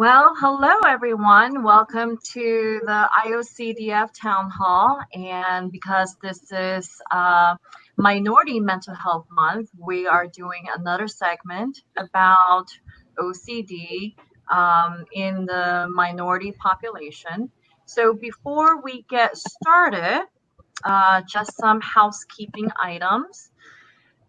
Well, hello everyone. Welcome to the IOCDF Town Hall. And because this is Minority Mental Health Month, we are doing another segment about OCD in the minority population. So before we get started, just some housekeeping items.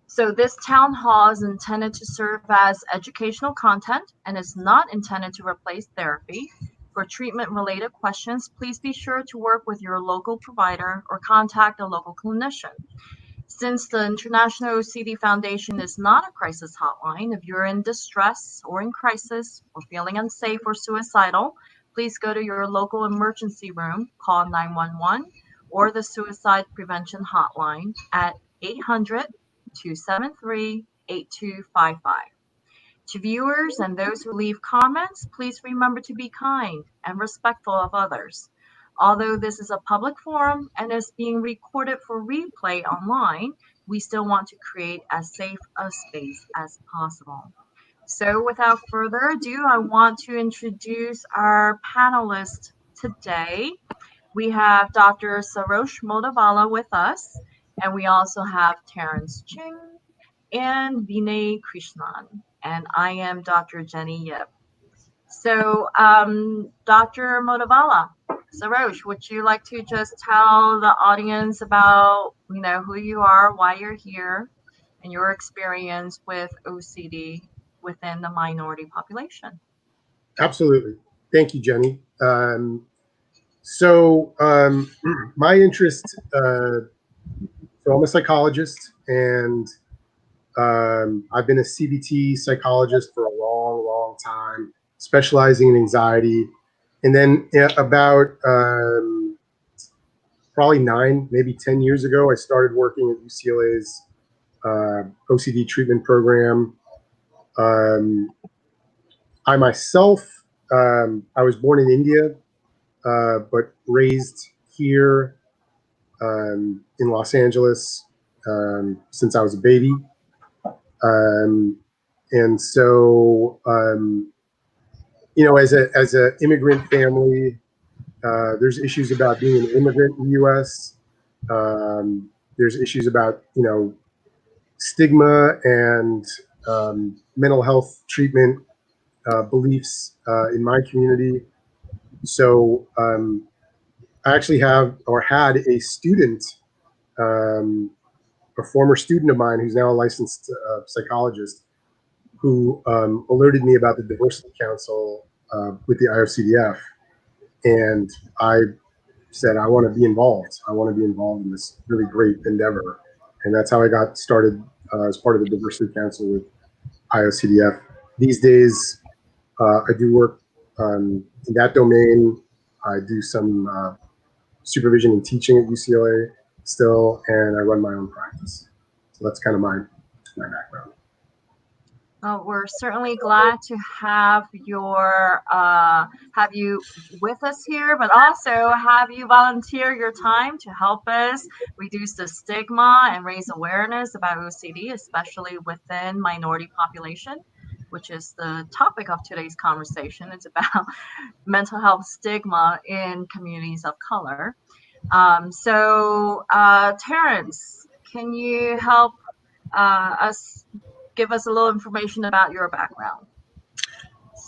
So this town hall is intended to serve as educational content and is not intended to replace therapy. For treatment-related questions, please be sure to work with your local provider or contact a local clinician. Since the International OCD Foundation is not a crisis hotline, if you're in distress or in crisis or feeling unsafe or suicidal, please go to your local emergency room, call 911 or the suicide prevention hotline at 800-273-8255. To viewers and those who leave comments, please remember to be kind and respectful of others. Although this is a public forum and is being recorded for replay online, we still want to create as safe a space as possible. So without further ado, I want to introduce our panelists today. We have Dr. Sarosh Motivala with us, and we also have Terence Ching and Vinay Krishnan, and I am Dr. Jenny Yip. So, Dr. Motivala, Sarosh, would you like to just tell the audience about, who you are, why you're here, and your experience with OCD within the minority population? Absolutely. Thank you, Jenny. My interest, so I'm a psychologist, and I've been a CBT psychologist for a long, long time, specializing in anxiety. And then about probably 9, maybe 10 years ago, I started working at UCLA's OCD treatment program. I myself, I was born in India, but raised here in Los Angeles since I was a baby. And so, as an immigrant family, there's issues about being an immigrant in the U.S. There's issues about, stigma and mental health treatment beliefs in my community. So I actually had a student, a former student of mine who's now a licensed psychologist, who alerted me about the Diversity Council with the IOCDF. And I said, I want to be involved. I want to be involved in this really great endeavor. And that's how I got started as part of the Diversity Council with IOCDF. These days, I do work in that domain. I do some supervision and teaching at UCLA still, and I run my own practice. So that's kind of my background. Well, we're certainly glad to have you with us here, but also have you volunteer your time to help us reduce the stigma and raise awareness about OCD, especially within minority population, which is the topic of today's conversation. It's about mental health stigma in communities of color. Terence, can you help give us a little information about your background?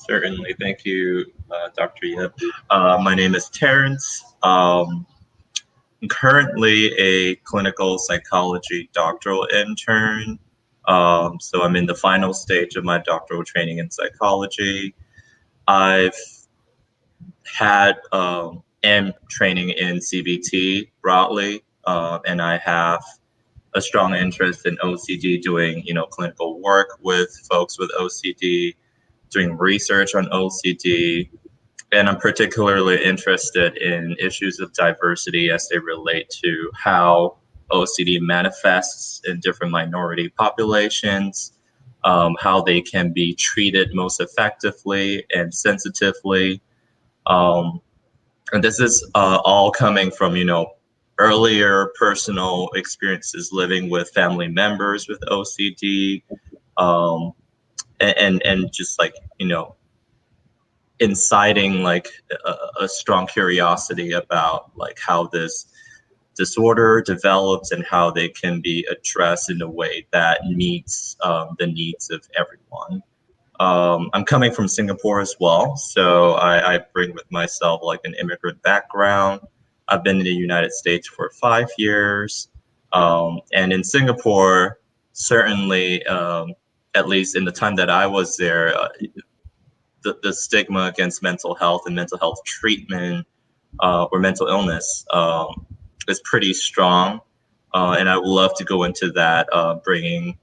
Certainly. Thank you, Dr. Yip. My name is Terence. I'm currently a clinical psychology doctoral intern. So I'm in the final stage of my doctoral training in psychology. I've had am training in CBT broadly, and I have a strong interest in OCD, doing clinical work with folks with OCD, doing research on OCD, and I'm particularly interested in issues of diversity as they relate to how OCD manifests in different minority populations, how they can be treated most effectively and sensitively. And this is all coming from, earlier personal experiences living with family members with OCD, and just like, inciting like a strong curiosity about like how this disorder develops and how they can be addressed in a way that meets the needs of everyone. I'm coming from Singapore as well, so I bring with myself like an immigrant background. I've been in the United States for 5 years, and in Singapore, certainly, at least in the time that I was there, the stigma against mental health and mental health treatment or mental illness is pretty strong, and I would love to go into that, bringing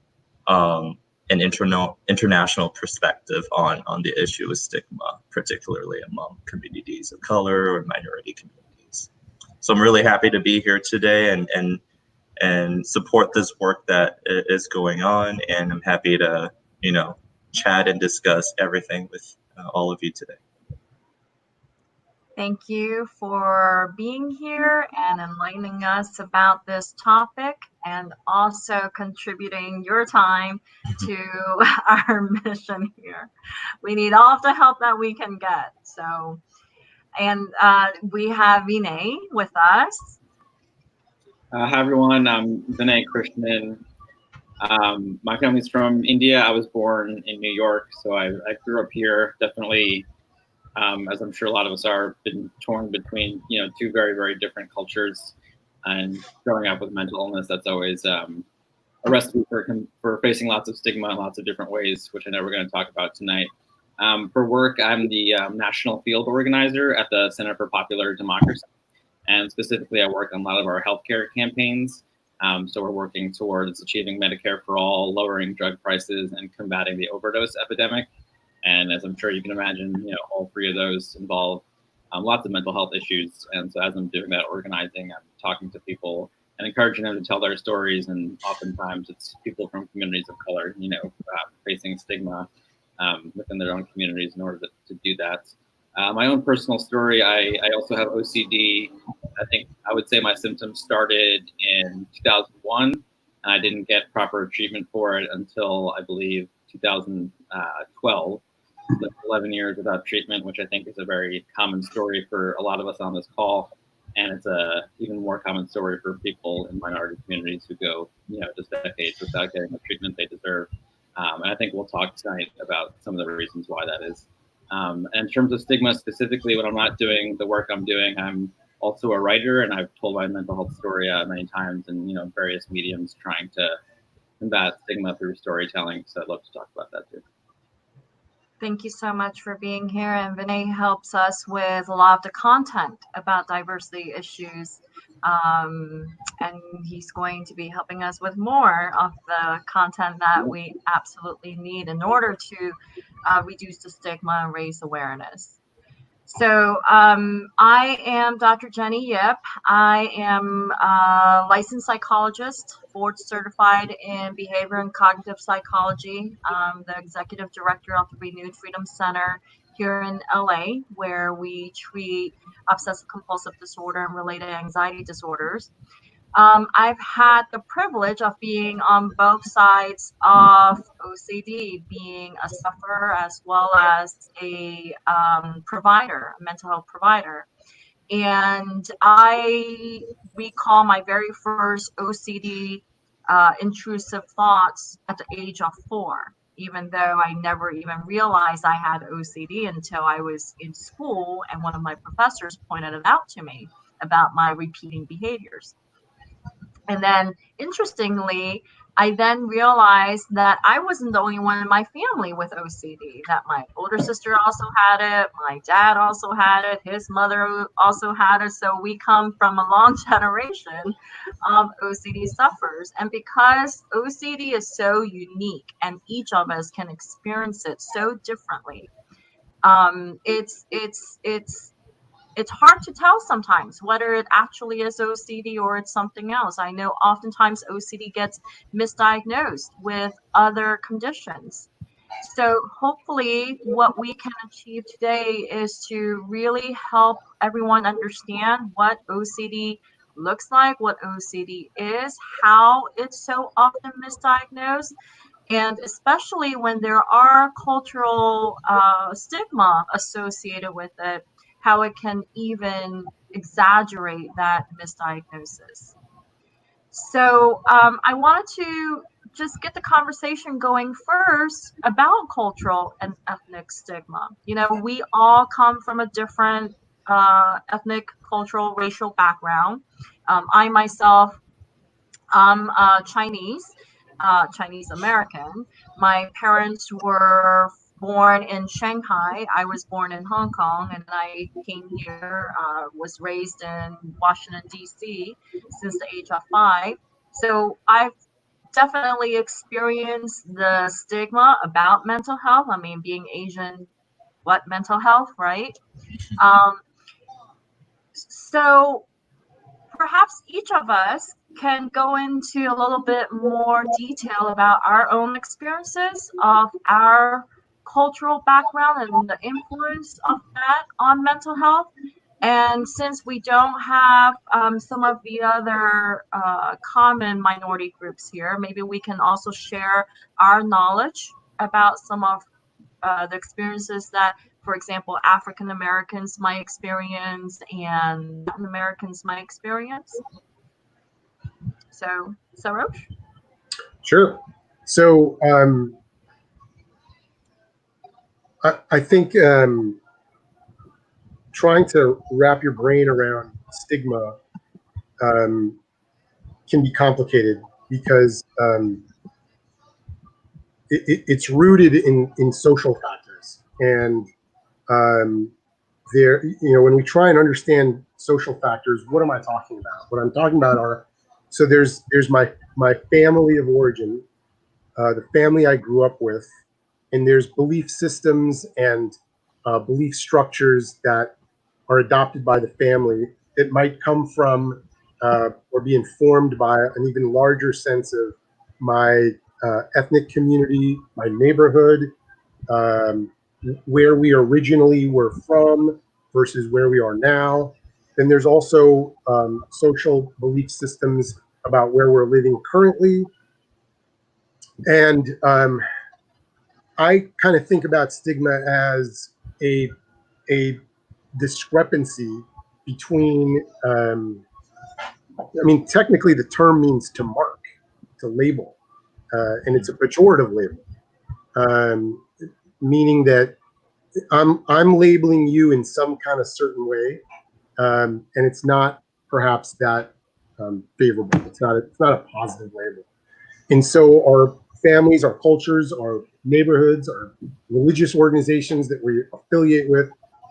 an international perspective on the issue of stigma, particularly among communities of color or minority communities. So I'm really happy to be here today and support this work that is going on, and I'm happy to chat and discuss everything with all of you today. Thank you for being here and enlightening us about this topic, and also contributing your time to our mission here. We need all of the help that we can get. So, and we have Vinay with us. Hi everyone, I'm Vinay Krishnan. My family's from India. I was born in New York, so I grew up here. Definitely, as I'm sure a lot of us are, been torn between two very, very different cultures. And growing up with mental illness, that's always a recipe for facing lots of stigma in lots of different ways, which I know we're going to talk about tonight. For work, I'm the national field organizer at the Center for Popular Democracy. And specifically, I work on a lot of our healthcare campaigns. So we're working towards achieving Medicare for all, lowering drug prices, and combating the overdose epidemic. And as I'm sure you can imagine, all three of those involve lots of mental health issues. And so as I'm doing that organizing, I'm talking to people and encouraging them to tell their stories. And oftentimes it's people from communities of color, facing stigma within their own communities in order to do that. My own personal story, I also have OCD. I think I would say my symptoms started in 2001, and I didn't get proper treatment for it until I believe 2012. So 11 years without treatment, which I think is a very common story for a lot of us on this call. And it's a even more common story for people in minority communities who go, just decades without getting the treatment they deserve. And I think we'll talk tonight about some of the reasons why that is. And in terms of stigma specifically, when I'm not doing the work I'm doing, I'm also a writer, and I've told my mental health story many times in various mediums trying to combat stigma through storytelling. So I'd love to talk about that too. Thank you so much for being here. And Vinay helps us with a lot of the content about diversity issues. And he's going to be helping us with more of the content that we absolutely need in order to reduce the stigma and raise awareness. So I am Dr. Jenny Yip. I am a licensed psychologist, board certified in behavior and cognitive psychology. I'm the executive director of the Renewed Freedom Center here in LA, where we treat obsessive compulsive disorder and related anxiety disorders. I've had the privilege of being on both sides of OCD, being a sufferer as well as a provider, a mental health provider. And I recall my very first OCD intrusive thoughts at the age of 4, even though I never even realized I had OCD until I was in school and one of my professors pointed it out to me about my repeating behaviors. And then, interestingly, I then realized that I wasn't the only one in my family with OCD, that my older sister also had it, my dad also had it, his mother also had it. So we come from a long generation of OCD sufferers. And because OCD is so unique and each of us can experience it so differently, it's hard to tell sometimes whether it actually is OCD or it's something else. I know oftentimes OCD gets misdiagnosed with other conditions. So hopefully what we can achieve today is to really help everyone understand what OCD looks like, what OCD is, how it's so often misdiagnosed, And especially when there are cultural stigma associated with it, how it can even exaggerate that misdiagnosis. So I wanted to just get the conversation going first about cultural and ethnic stigma. You know, we all come from a different ethnic, cultural, racial background. I myself, I'm Chinese, Chinese American. My parents were born in Shanghai. I was born in Hong Kong, and I came here, was raised in Washington, D.C. since the age of 5. So I've definitely experienced the stigma about mental health. I mean, being Asian, what mental health, right? So perhaps each of us can go into a little bit more detail about our own experiences of our cultural background and the influence of that on mental health. And since we don't have some of the other common minority groups here, maybe we can also share our knowledge about some of the experiences that, for example, African Americans might experience and Latin Americans might experience. So, Sarosh? Sure. So I think trying to wrap your brain around stigma can be complicated because it's rooted in social factors. And there, you know, when we try and understand social factors, what am I talking about? What I'm talking about are, so there's my family of origin, the family I grew up with, and there's belief systems and belief structures that are adopted by the family that might come from or be informed by an even larger sense of my ethnic community, my neighborhood, where we originally were from versus where we are now. Then there's also social belief systems about where we're living currently. And I kind of think about stigma as a discrepancy between, I mean, technically the term means to mark, to label, and it's a pejorative label, meaning that I'm labeling you in some kind of certain way, and it's not perhaps that favorable. It's not a positive label. And so our families, our cultures, our neighborhoods, our religious organizations that we affiliate with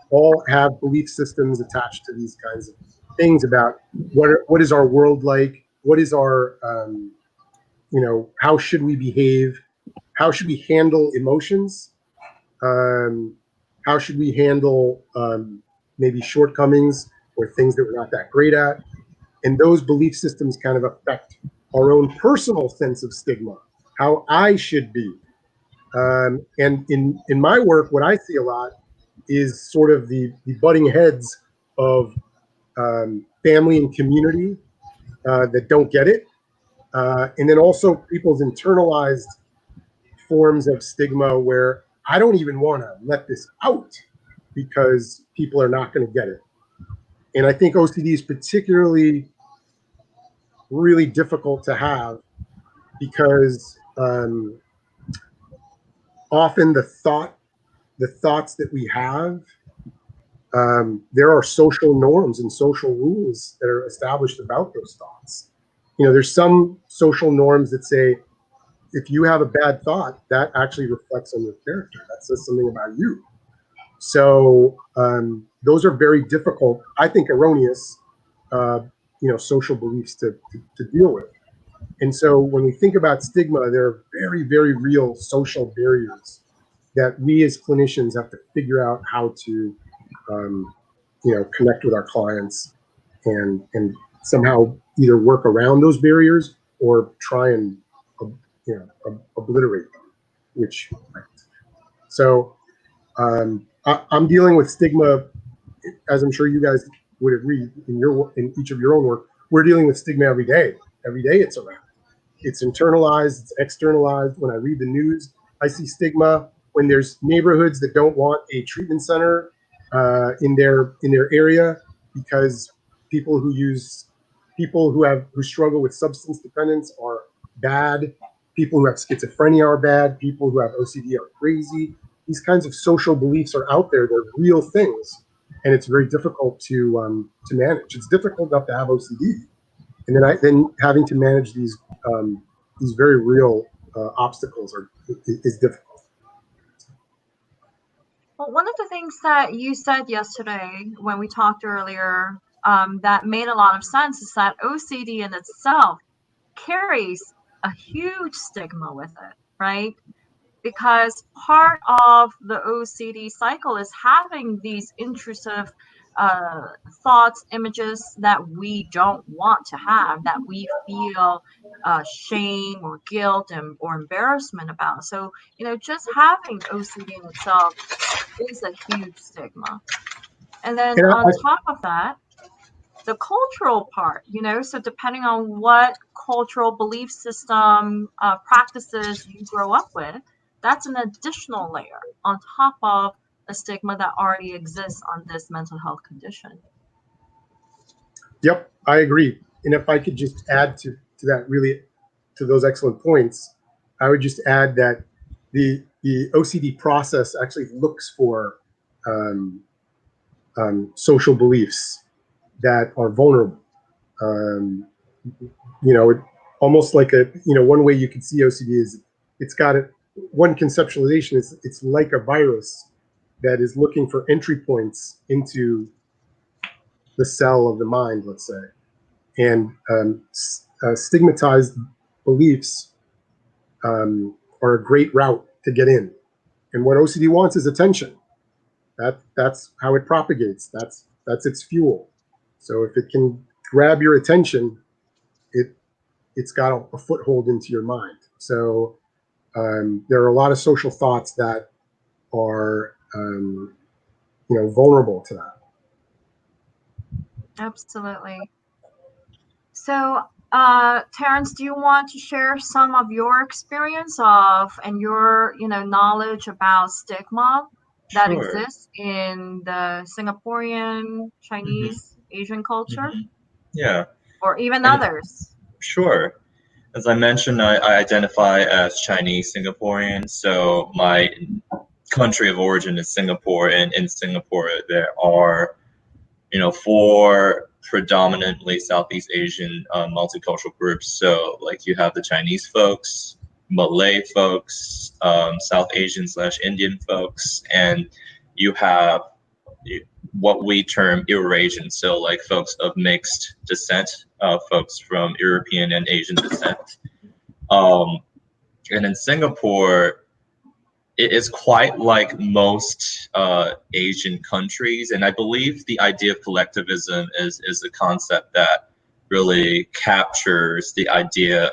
all have belief systems attached to these kinds of things about what is our world like, what is our, you know, how should we behave, how should we handle emotions, how should we handle maybe shortcomings or things that we're not that great at. And those belief systems kind of affect our own personal sense of stigma, how I should be. And in my work, what I see a lot is sort of the butting heads of family and community that don't get it. And then also people's internalized forms of stigma where I don't even want to let this out because people are not going to get it. And I think OCD is particularly really difficult to have because often the thoughts that we have, there are social norms and social rules that are established about those thoughts. You know, there's some social norms that say, if you have a bad thought, that actually reflects on your character. That says something about you. So those are very difficult, I think erroneous, you know, social beliefs to deal with. And so when we think about stigma, there are very, very real social barriers that we as clinicians have to figure out how to, you know, connect with our clients and somehow either work around those barriers or try and, you know, obliterate them. Which, so I'm dealing with stigma, as I'm sure you guys would agree in each of your own work. We're dealing with stigma every day. Every day it's around. It's internalized, it's externalized. When I read the news, I see stigma. When there's neighborhoods that don't want a treatment center in their area because people who struggle with substance dependence are bad. People who have schizophrenia are bad. People who have OCD are crazy. These kinds of social beliefs are out there. They're real things, and it's very difficult to manage. It's difficult enough to have OCD, and then having to manage these very real obstacles is difficult. Well, one of the things that you said yesterday when we talked earlier that made a lot of sense is that OCD in itself carries a huge stigma with it, right? Because part of the OCD cycle is having these intrusive thoughts, images that we don't want to have, that we feel shame or guilt or embarrassment about. So, just having OCD in itself is a huge stigma. And then on top of that, the cultural part, so depending on what cultural belief system practices you grow up with, that's an additional layer on top of a stigma that already exists on this mental health condition. Yep, I agree. And if I could just add to that, really, to those excellent points, I would just add that the OCD process actually looks for social beliefs that are vulnerable. Almost like one way you can see OCD is it's got one conceptualization is it's like a virus that is looking for entry points into the cell of the mind, let's say. And stigmatized beliefs are a great route to get in. And what OCD wants is attention. That's how it propagates. That's its fuel. So if it can grab your attention, it's got a foothold into your mind. So there are a lot of social thoughts that are vulnerable to that. Absolutely. So Terence, do you want to share some of your experience and your knowledge about stigma that Sure. exists in the Singaporean, Chinese, Asian culture? Yeah. Or even others? Sure. As I mentioned, I identify as Chinese Singaporean, so my country of origin is Singapore, and in Singapore there are, 4 predominantly Southeast Asian multicultural groups. So like you have the Chinese folks, Malay folks, South Asian / Indian folks, and you have what we term Eurasian, so like folks of mixed descent, folks from European and Asian descent. And in Singapore, it is quite like most Asian countries, and I believe the idea of collectivism is a concept that really captures the idea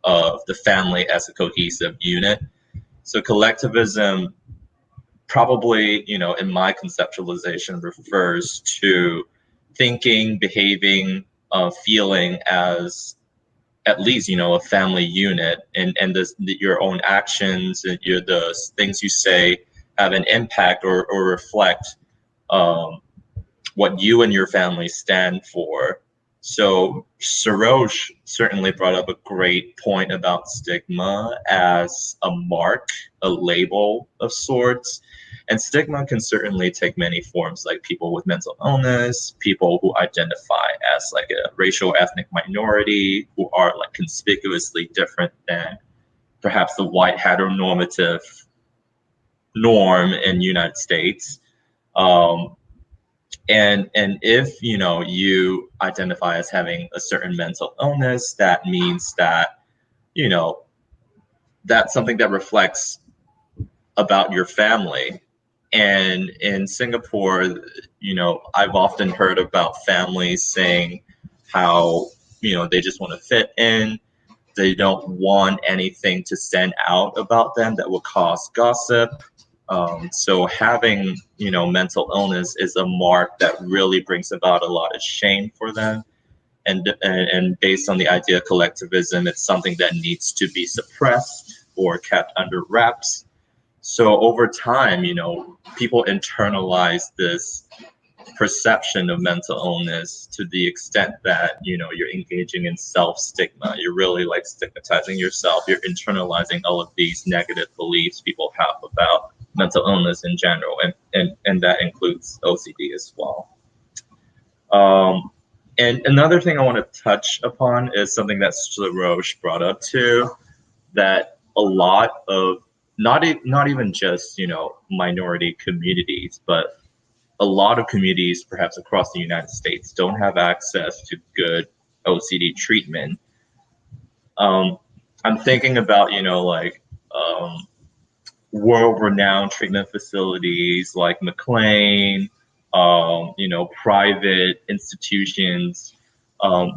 of the family as a cohesive unit. So collectivism probably, in my conceptualization, refers to thinking, behaving, feeling as at least, a family unit, and your own actions and the things you say have an impact or reflect what you and your family stand for. So Sarosh certainly brought up a great point about stigma as a mark, a label of sorts. And stigma can certainly take many forms, like people with mental illness, people who identify as like a racial ethnic minority, who are like conspicuously different than perhaps the white heteronormative norm in the United States. And if you identify as having a certain mental illness, that means that that's something that reflects about your family. And in Singapore, I've often heard about families saying how they just want to fit in, they don't want anything to stand out about them that will cause gossip. So having, mental illness is a mark that really brings about a lot of shame for them. and based on the idea of collectivism, it's something that needs to be suppressed or kept under wraps. So over time, you know, people internalize this perception of mental illness to the extent that, you know, you're engaging in self-stigma. You're really like stigmatizing yourself. You're internalizing all of these negative beliefs people have about mental illness in general, and that includes OCD as well. And another thing I want to touch upon is something that Sarosh brought up too, that a lot of not even just, you know, minority communities, but a lot of communities perhaps across the United States don't have access to good OCD treatment. I'm thinking about, you know, like world-renowned treatment facilities like McLean, you know, private institutions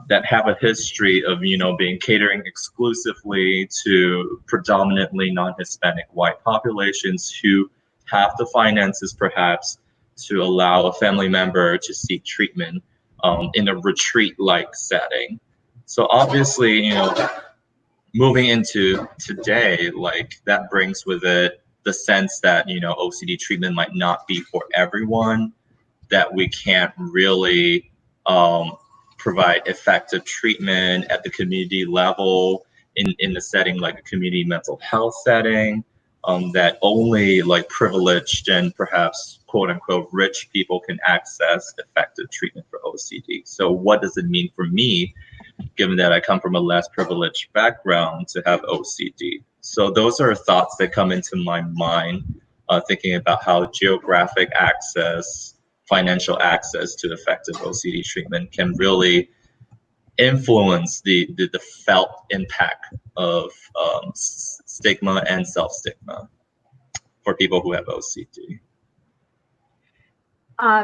that have a history of, you know, being catering exclusively to predominantly non-Hispanic white populations who have the finances perhaps to allow a family member to seek treatment in a retreat-like setting. So obviously, you know, moving into today, like that brings with it the sense that, you know, OCD treatment might not be for everyone, that we can't really provide effective treatment at the community level in the setting like a community mental health setting, that only like privileged and perhaps quote unquote rich people can access effective treatment for OCD. So what does it mean for me, given that I come from a less privileged background, to have OCD? So those are thoughts that come into my mind, thinking about how geographic access, financial access to effective OCD treatment can really influence the felt impact of stigma and self-stigma for people who have OCD.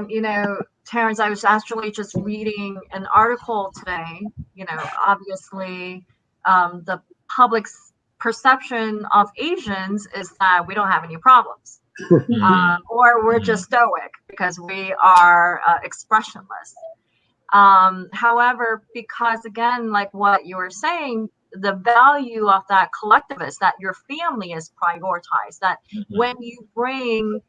You know, Terence, I was actually just reading an article today. You know, obviously, the public's perception of Asians is that we don't have any problems, or we're just stoic because we are expressionless. However, because again, like what you were saying, the value of that collectivist, that your family is prioritized, that when you bring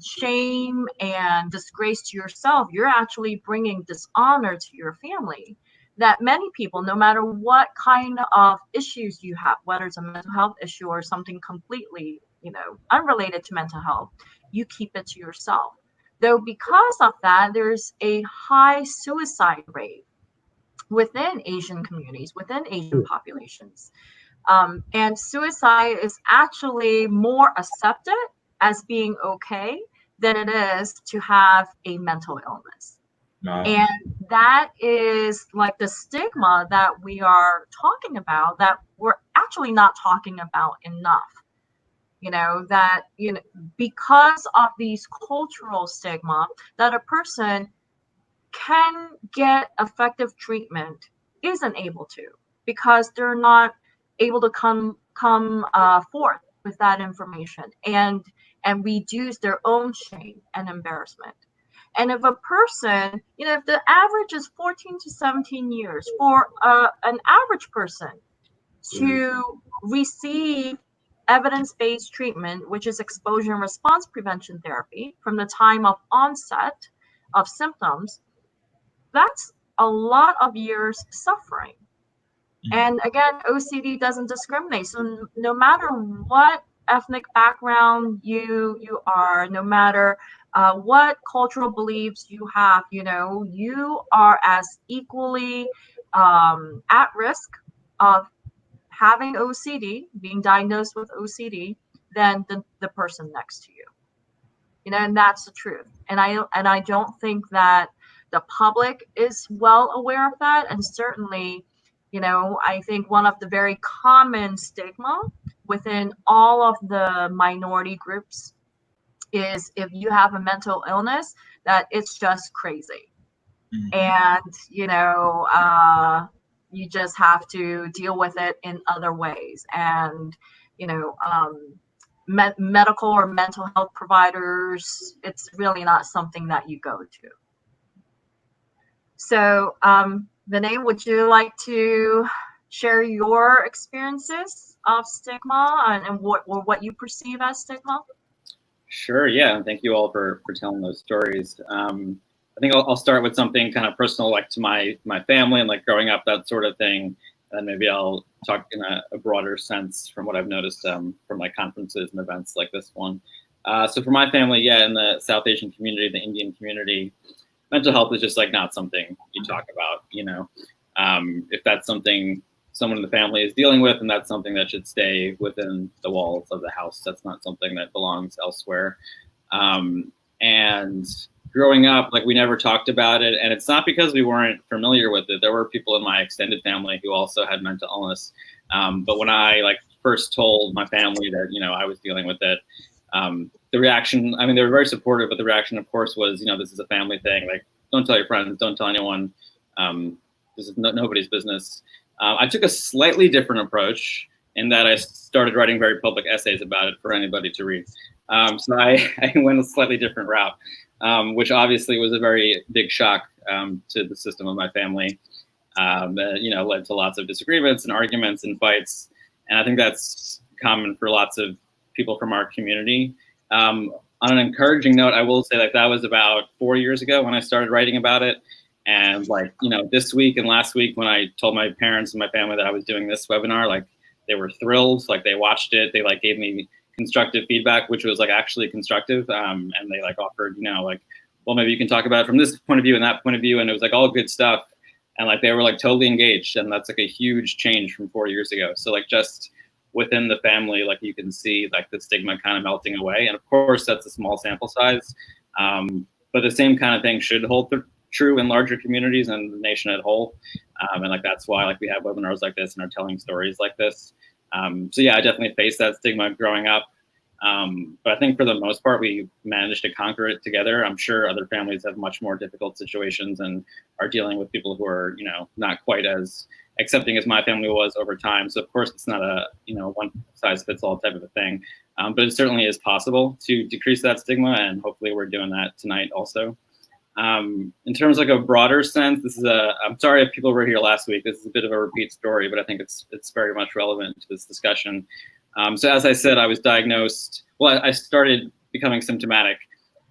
shame and disgrace to yourself, you're actually bringing dishonor to your family. That many people, no matter what kind of issues you have, whether it's a mental health issue or something completely, you know, unrelated to mental health, you keep it to yourself. Though because of that, there's a high suicide rate within Asian communities, within Asian populations. And suicide is actually more accepted as being okay than it is to have a mental illness. And that is like the stigma that we are talking about, that we're actually not talking about enough. You know, that, you know, because of these cultural stigma, that a person can get effective treatment isn't able to, because they're not able to come forth with that information and reduce their own shame and embarrassment. And if a person, you know, if the average is 14 to 17 years for an average person to receive evidence-based treatment, which is exposure and response prevention therapy, from the time of onset of symptoms, that's a lot of years suffering. And again, OCD doesn't discriminate. So no matter what ethnic background you are, no matter what cultural beliefs you have, you know, you are as equally at risk of having OCD, being diagnosed with OCD, than the person next to you. You know, and that's the truth. And I don't think that the public is well aware of that. And certainly, you know, I think one of the very common stigma within all of the minority groups is if you have a mental illness, that it's just crazy. And, you know, you just have to deal with it in other ways. And, you know, medical or mental health providers, it's really not something that you go to. So Vinay, would you like to share your experiences of stigma and what you perceive as stigma? Sure, yeah, and thank you all for telling those stories. I think I'll start with something kind of personal, like to my family and like growing up, that sort of thing. And maybe I'll talk in a broader sense from what I've noticed from like conferences and events like this one. So for my family, yeah, in the South Asian community, the Indian community, mental health is just like not something you talk about, you know. If that's something someone in the family is dealing with, and that's something that should stay within the walls of the house. That's not something that belongs elsewhere. And growing up, like we never talked about it, and it's not because we weren't familiar with it. There were people in my extended family who also had mental illness, but when I like first told my family that, you know, I was dealing with it, the reaction, I mean, they were very supportive, but the reaction, of course, was, you know, this is a family thing. Like, don't tell your friends, don't tell anyone. This is nobody's business. I took a slightly different approach in that I started writing very public essays about it for anybody to read. So I went a slightly different route, which obviously was a very big shock to the system of my family. That, you know, led to lots of disagreements and arguments and fights. And I think that's common for lots of people from our community. On an encouraging note, I will say that that was about 4 years ago when I started writing about it. And like, you know, this week and last week when I told my parents and my family that I was doing this webinar, like they were thrilled, like they watched it, they like gave me constructive feedback, which was like actually constructive. And they like offered, you know, like, well, maybe you can talk about it from this point of view and that point of view. And it was like all good stuff. And like, they were like totally engaged. And that's like a huge change from 4 years ago. So like just within the family, like you can see like the stigma kind of melting away. And of course that's a small sample size. But the same kind of thing should hold true in larger communities and the nation as a whole. And like, that's why like we have webinars like this and are telling stories like this. So yeah, I definitely faced that stigma growing up. But I think for the most part, we managed to conquer it together. I'm sure other families have much more difficult situations and are dealing with people who are, you know, not quite as accepting as my family was over time. So of course it's not a, you know, one size fits all type of a thing. But it certainly is possible to decrease that stigma. And hopefully we're doing that tonight also. In terms of like a broader sense, this is I'm sorry if people were here last week, this is a bit of a repeat story, but I think it's very much relevant to this discussion. So as I said, I was diagnosed, well, I started becoming symptomatic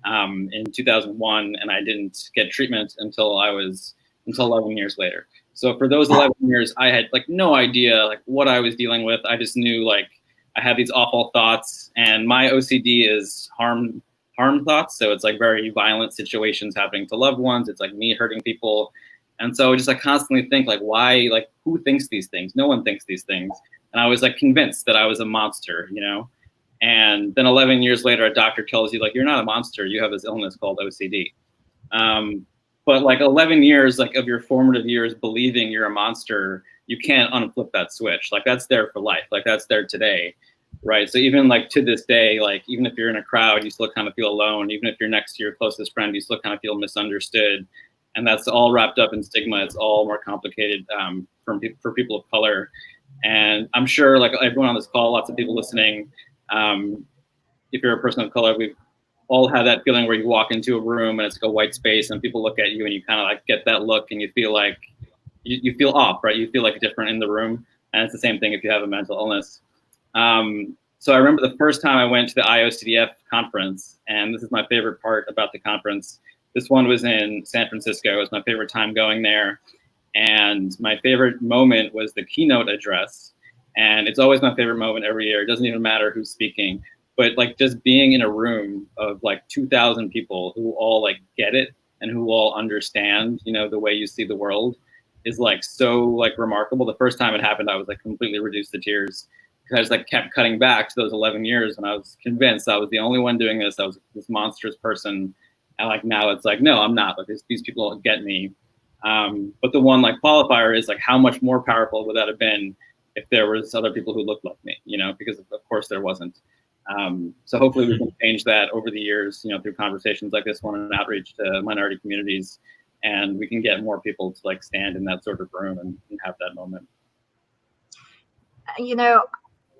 in 2001, and I didn't get treatment until 11 years later. So for those 11 years, I had like no idea like what I was dealing with. I just knew like I had these awful thoughts, and my OCD is harm thoughts. So it's like very violent situations happening to loved ones. It's like me hurting people. And so I just like constantly think like, why, like who thinks these things? No one thinks these things. And I was like convinced that I was a monster, you know? And then 11 years later, a doctor tells you like, you're not a monster. You have this illness called OCD. But like 11 years like of your formative years believing you're a monster, you can't unflip that switch. Like that's there for life. Like that's there today. Right. So even like to this day, like even if you're in a crowd, you still kind of feel alone. Even if you're next to your closest friend, you still kind of feel misunderstood. And that's all wrapped up in stigma. It's all more complicated for people of color. And I'm sure like everyone on this call, lots of people listening, if you're a person of color, we've all had that feeling where you walk into a room and it's like a white space and people look at you and you kind of like get that look and you feel like you feel off, right? You feel like different in the room. And it's the same thing if you have a mental illness. So I remember the first time I went to the IOCDF conference, and this is my favorite part about the conference. This one was in San Francisco. It was my favorite time going there. And my favorite moment was the keynote address. And it's always my favorite moment every year. It doesn't even matter who's speaking, but like just being in a room of like 2,000 people who all like get it and who all understand, you know, the way you see the world is like so like remarkable. The first time it happened, I was like completely reduced to tears. Because I just like kept cutting back to those 11 years, and I was convinced I was the only one doing this. I was this monstrous person, and like now it's like, no, I'm not. Like these people get me. But the one like qualifier is like, how much more powerful would that have been if there was other people who looked like me? You know, because of course there wasn't. So hopefully we can change that over the years, you know, through conversations like this one and outreach to minority communities, and we can get more people to like stand in that sort of room and have that moment. You know,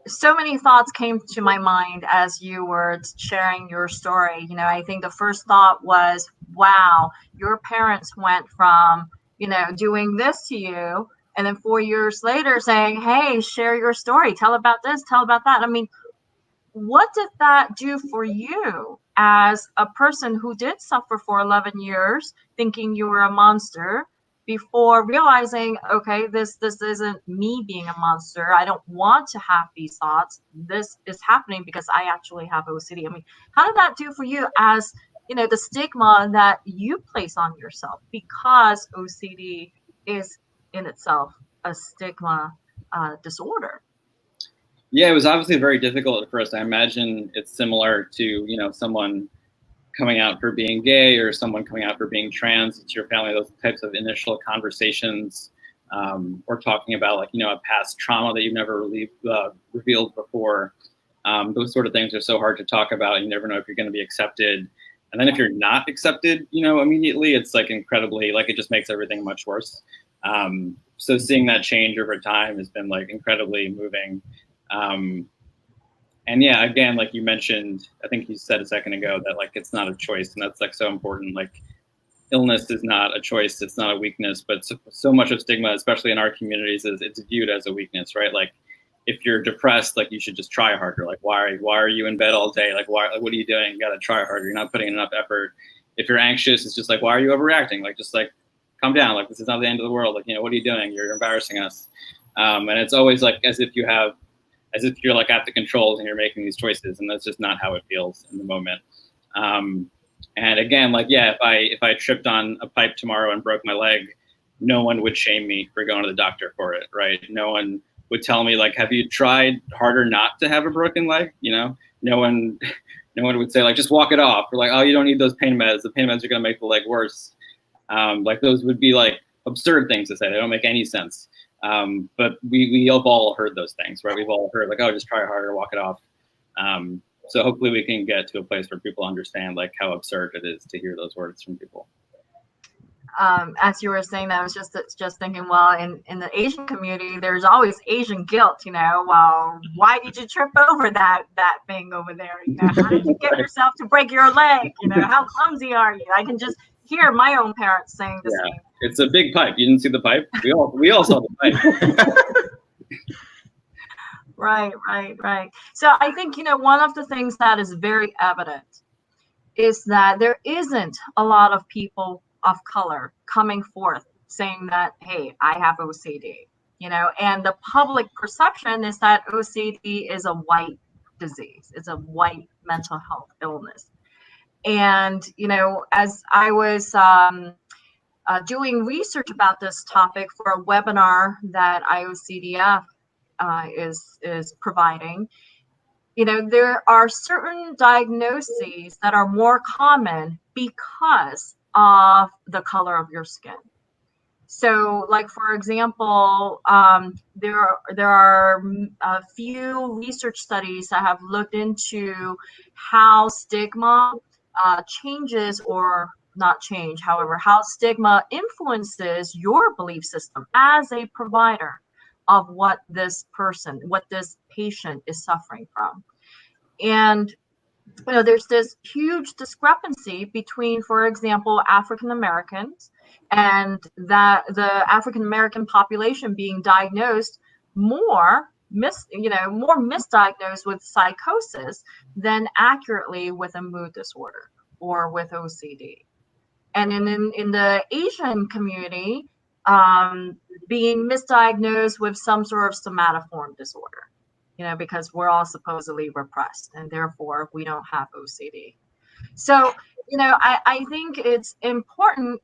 so many thoughts came to my mind as you were sharing your story. You know, I think the first thought was, wow, your parents went from doing this to you, and then 4 years later saying, hey, share your story, tell about this, tell about that. I mean, what did that do for you as a person who did suffer for 11 years thinking you were a monster before realizing, okay, this isn't me being a monster. I don't want to have these thoughts. This is happening because I actually have OCD. I mean, how did that do for you as, the stigma that you place on yourself, because OCD is in itself a stigma disorder? Yeah, it was obviously very difficult at first. I imagine it's similar to, someone coming out for being gay or someone coming out for being trans. It's your family, those types of initial conversations, or talking about a past trauma that you've never revealed before. Those sort of things are so hard to talk about. You never know if you're going to be accepted. And then if you're not accepted, immediately, it's incredibly, it just makes everything much worse. So seeing that change over time has been incredibly moving. And yeah, again, like you mentioned, I think you said a second ago that it's not a choice, and that's so important. Illness is not a choice, it's not a weakness, but so much of stigma, especially in our communities, is it's viewed as a weakness, right? If you're depressed, you should just try harder. Why are you in bed all day? What are you doing? You got to try harder. You're not putting in enough effort. If you're anxious, it's just why are you overreacting? Calm down. This is not the end of the world. What are you doing? You're embarrassing us. And it's always as if you're at the controls and you're making these choices, and that's just not how it feels in the moment. And again, if I tripped on a pipe tomorrow and broke my leg, no one would shame me for going to the doctor for it, right? No one would tell me have you tried harder not to have a broken leg? No one would say just walk it off, or oh, you don't need those pain meds. The pain meds are going to make the leg worse. Those would be absurd things to say. They don't make any sense. But we have all heard those things, right? We've all heard oh, just try harder, walk it off. So hopefully we can get to a place where people understand how absurd it is to hear those words from people. As you were saying that, I was just thinking, well, in the Asian community, there's always Asian guilt, well, why did you trip over that thing over there? How did you get yourself to break your leg? How clumsy are you? I can just hear my own parents saying the same. It's a big pipe. You didn't see the pipe? We all saw the pipe. Right. So I think, one of the things that is very evident is that there isn't a lot of people of color coming forth saying that, hey, I have OCD, and the public perception is that OCD is a white disease. It's a white mental health illness. And, as I was doing research about this topic for a webinar that IOCDF is providing, there are certain diagnoses that are more common because of the color of your skin. So, for example, there are a few research studies that have looked into how stigma changes, or not change, however, how stigma influences your belief system as a provider of what this patient is suffering from. And there's this huge discrepancy between, for example, African Americans, and that the African American population being diagnosed more misdiagnosed with psychosis than accurately with a mood disorder or with OCD. And in the Asian community, being misdiagnosed with some sort of somatoform disorder, because we're all supposedly repressed and therefore we don't have OCD. So, I think it's important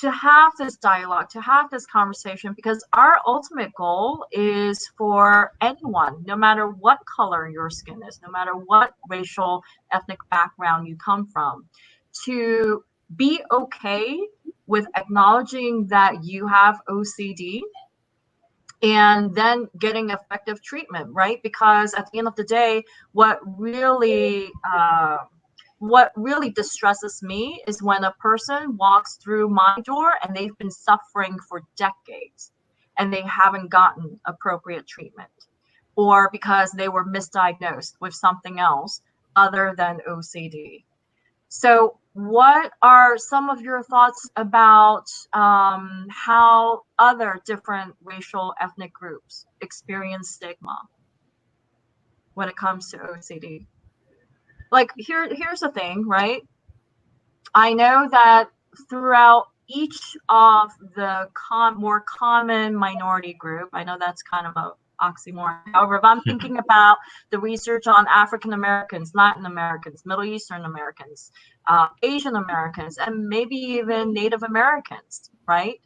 to have this dialogue, to have this conversation, because our ultimate goal is for anyone, no matter what color your skin is, no matter what racial, ethnic background you come from, to be okay with acknowledging that you have OCD and then getting effective treatment, right? Because at the end of the day, what really distresses me is when a person walks through my door and they've been suffering for decades and they haven't gotten appropriate treatment, or because they were misdiagnosed with something else other than OCD. So what are some of your thoughts about how other different racial ethnic groups experience stigma when it comes to OCD? Like here's the thing, right? I know that throughout each of the more common minority group, I know that's kind of a oxymoron. However, if I'm thinking about the research on African Americans, Latin Americans, Middle Eastern Americans, Asian Americans, and maybe even Native Americans, right?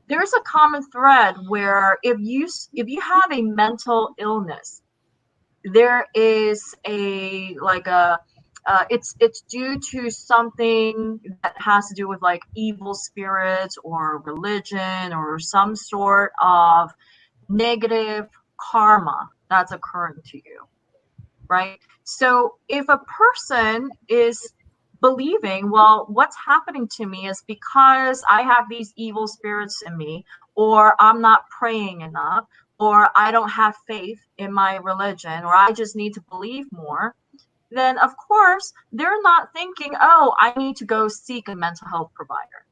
There's a common thread where if you have a mental illness, there is it's due to something that has to do with like evil spirits or religion or some sort of negative karma that's occurring to you, right? So if a person is believing, well, what's happening to me is because I have these evil spirits in me, or I'm not praying enough, or I don't have faith in my religion, or I just need to believe more, then of course they're not thinking, oh, I need to go seek a mental health provider,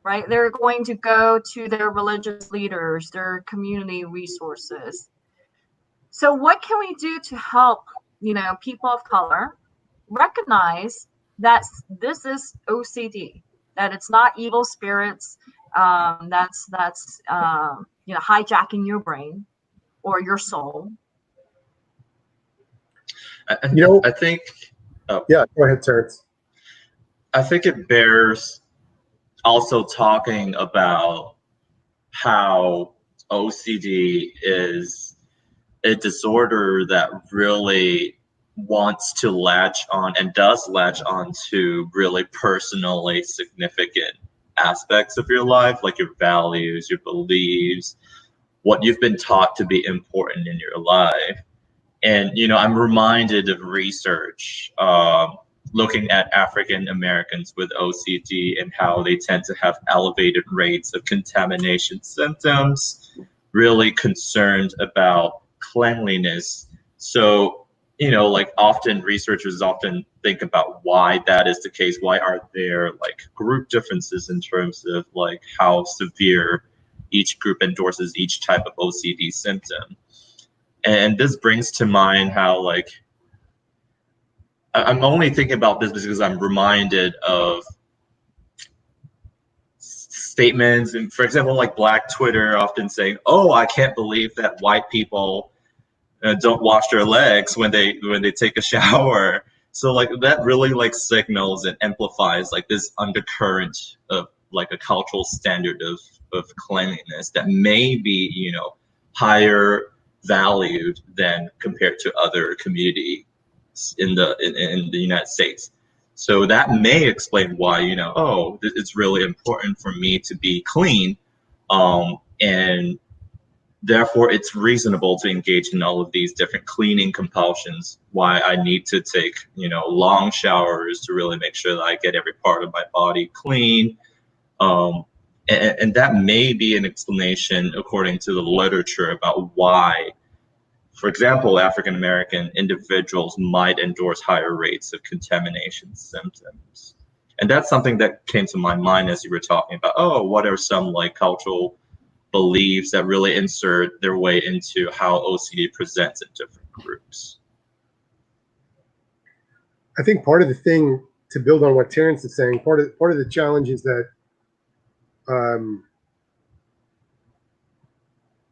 right? They're going to go to their religious leaders, their community resources. So what can we do to help, people of color recognize that this is OCD, that it's not evil spirits, that's hijacking your brain or your soul? I think. Oh, yeah, go ahead, Terence. I think it bears also talking about how OCD is a disorder that really wants to latch on and does latch on to really personally significant aspects of your life, like your values, your beliefs, what you've been taught to be important in your life. And, I'm reminded of research looking at African Americans with OCD and how they tend to have elevated rates of contamination symptoms, really concerned about cleanliness. So, often researchers often think about why that is the case. Why are there group differences in terms of how severe each group endorses each type of OCD symptom? And this brings to mind how I'm only thinking about this because I'm reminded of statements, and for example, Black Twitter often saying, "Oh, I can't believe that white people don't wash their legs when they take a shower." So that really signals and amplifies this undercurrent of a cultural standard of cleanliness that may be higher valued than compared to other communities in the United States. So that may explain why it's really important for me to be clean, and therefore it's reasonable to engage in all of these different cleaning compulsions. Why I need to take long showers to really make sure that I get every part of my body clean. And that may be an explanation, according to the literature, about why, for example, African American individuals might endorse higher rates of contamination symptoms. And that's something that came to my mind as you were talking about, oh, what are some cultural beliefs that really insert their way into how OCD presents in different groups? I think part of the thing, to build on what Terence is saying, part of the challenge is that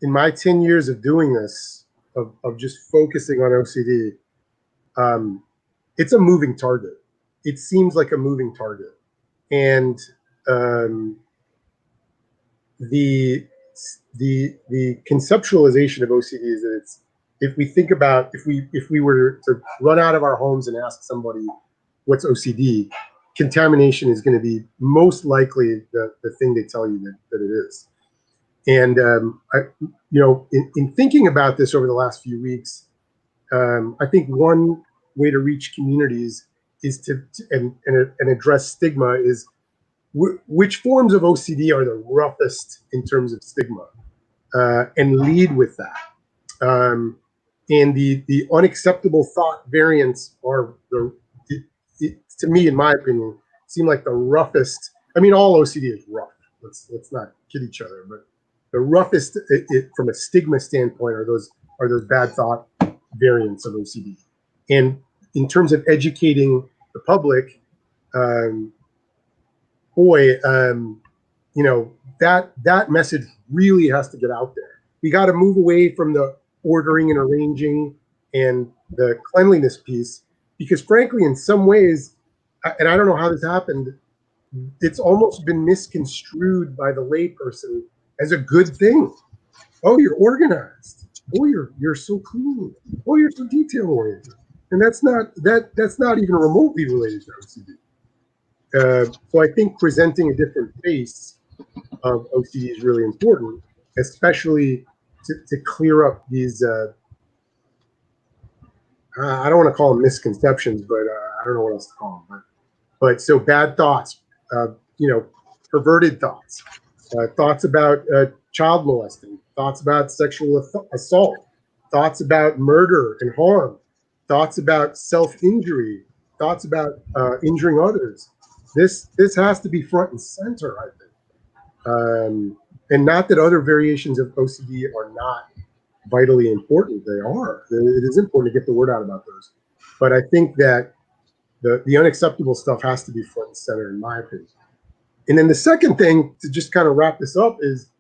in my 10 years of doing this, of just focusing on OCD, it's a moving target. It seems like a moving target. And the conceptualization of OCD is that if we were to run out of our homes and ask somebody what's OCD, contamination is going to be most likely the thing they tell you that it is. And in thinking about this over the last few weeks, I think one way to reach communities is to address stigma is which forms of OCD are the roughest in terms of stigma, and lead with that. And the unacceptable thought variants are to me, in my opinion, seem like the roughest. I mean, all OCD is rough. Let's not kid each other, but the roughest from a stigma standpoint are those bad thought variants of OCD. And in terms of educating the public, that message really has to get out there. We got to move away from the ordering and arranging and the cleanliness piece, because frankly, in some ways, and I don't know how this happened, it's almost been misconstrued by the layperson as a good thing. Oh, you're organized. Oh, you're so clean. Oh, you're so detail oriented. And that's not even remotely related to OCD. So I think presenting a different face of OCD is really important, especially to clear up these. I don't want to call them misconceptions, but I don't know what else to call them. But so bad thoughts, perverted thoughts, thoughts about child molesting, thoughts about sexual assault, thoughts about murder and harm, thoughts about self-injury, thoughts about injuring others. This has to be front and center, I think. And not that other variations of OCD are not vitally important. They are. It is important to get the word out about those. But I think that the unacceptable stuff has to be front and center, in my opinion. And then the second thing, to just kind of wrap this up, is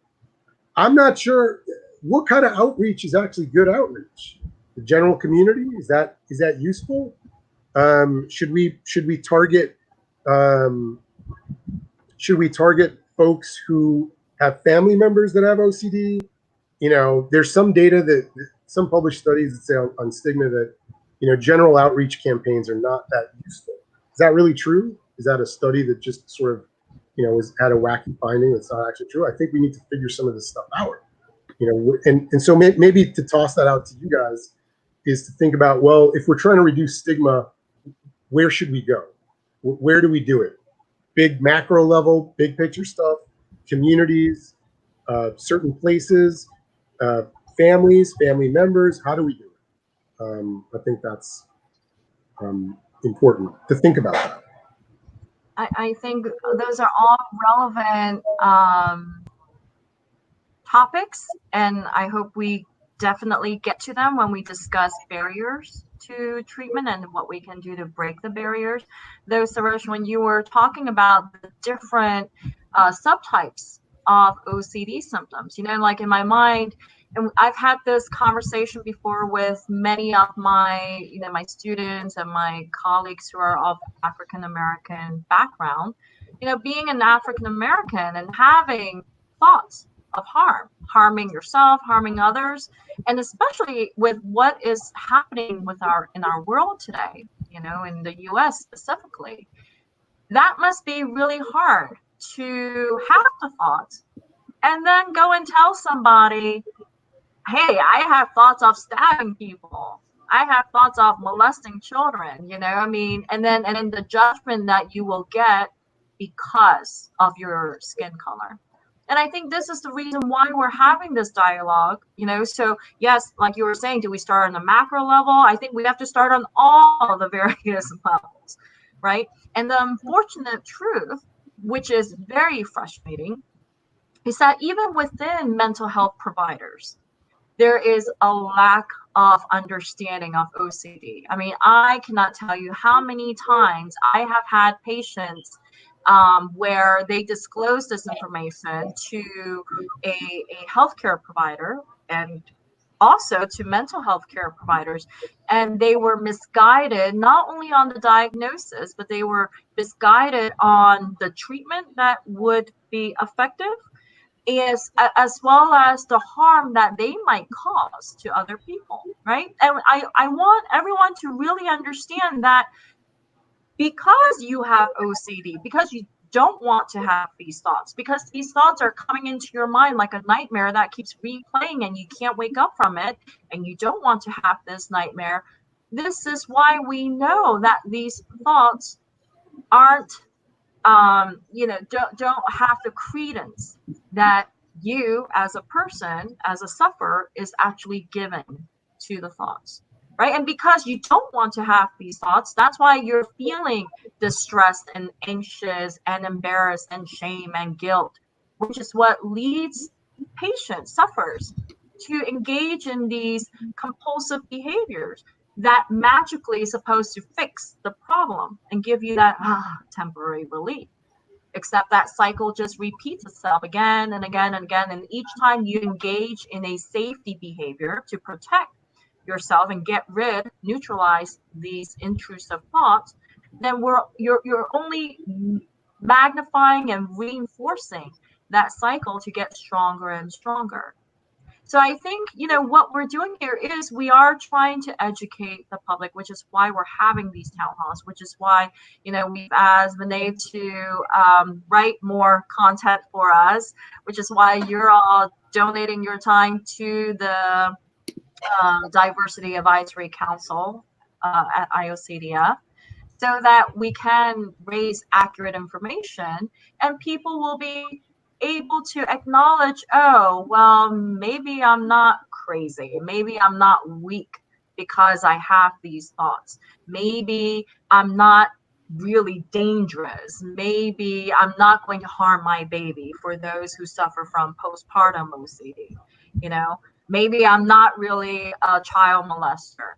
I'm not sure what kind of outreach is actually good outreach. The general community, is that useful? Should we target folks who have family members that have OCD? There's some data some published studies that say on Stigma that general outreach campaigns are not that useful. Is that really true? Is that a study that just sort of had a wacky finding that's not actually true? I think we need to figure some of this stuff out. And so maybe to toss that out to you guys is to think about, well, if we're trying to reduce stigma, where should we go? Where do we do it? Big macro level, big picture stuff, communities, certain places, families, family members. How do we do it? I think that's important to think about that. I think those are all relevant topics, and I hope we definitely get to them when we discuss barriers to treatment and what we can do to break the barriers. Though, Sarosh, when you were talking about the different subtypes of OCD symptoms, like in my mind, and I've had this conversation before with many of my, my students and my colleagues who are of African American background, being an African American and having thoughts of harming yourself, harming others, and especially with what is happening in our world today, in the US specifically, that must be really hard to have the thoughts and then go and tell somebody, hey, I have thoughts of stabbing people. I have thoughts of molesting children, and then the judgment that you will get because of your skin color. And I think this is the reason why we're having this dialogue, so yes, like you were saying, do we start on the macro level? I think we have to start on all the various levels, right? And the unfortunate truth, which is very frustrating, is that even within mental health providers, there is a lack of understanding of OCD. I mean, I cannot tell you how many times I have had patients where they disclose this information to a healthcare provider and also to mental health care providers, and they were misguided not only on the diagnosis, but they were misguided on the treatment that would be effective, as well as the harm that they might cause to other people, right? And I want everyone to really understand that because you have OCD, because you don't want to have these thoughts, because these thoughts are coming into your mind like a nightmare that keeps replaying and you can't wake up from it, and you don't want to have this nightmare. This is why we know that these thoughts aren't don't have the credence that you as a person, as a sufferer, is actually given to the thoughts. right? And because you don't want to have these thoughts, that's why you're feeling distressed and anxious and embarrassed and shame and guilt, which is what leads patients, sufferers, to engage in these compulsive behaviors that magically is supposed to fix the problem and give you that temporary relief. Except that cycle just repeats itself again and again and again. And each time you engage in a safety behavior to protect yourself and get rid, neutralize these intrusive thoughts, then you're only magnifying and reinforcing that cycle to get stronger and stronger. So I think, what we're doing here is we are trying to educate the public, which is why we're having these town halls, which is why, we've asked Vinay to write more content for us, which is why you're all donating your time to the Diversity Advisory Council at IOCDF, so that we can raise accurate information and people will be able to acknowledge, oh, well, maybe I'm not crazy. Maybe I'm not weak because I have these thoughts. Maybe I'm not really dangerous. Maybe I'm not going to harm my baby, for those who suffer from postpartum OCD. Maybe I'm not really a child molester.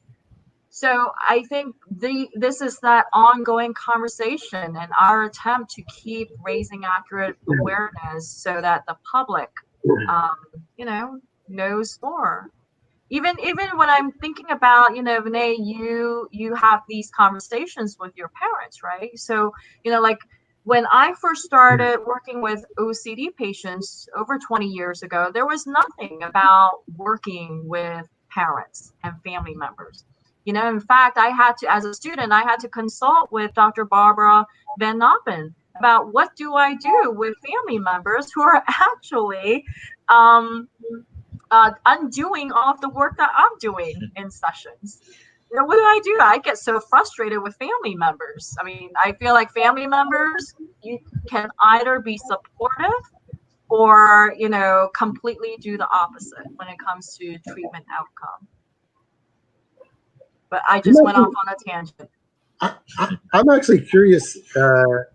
So I think this is that ongoing conversation and our attempt to keep raising accurate awareness so that the public, knows more. Even when I'm thinking about, Vinay, you have these conversations with your parents, right? So, like when I first started working with OCD patients over 20 years ago, there was nothing about working with parents and family members. In fact, as a student, I had to consult with Dr. Barbara Van Noppen about what do I do with family members who are actually undoing all of the work that I'm doing in sessions. What do? I get so frustrated with family members. I mean, I feel like family members, you can either be supportive or, completely do the opposite when it comes to treatment outcome. But I just went off on a tangent. I'm actually curious to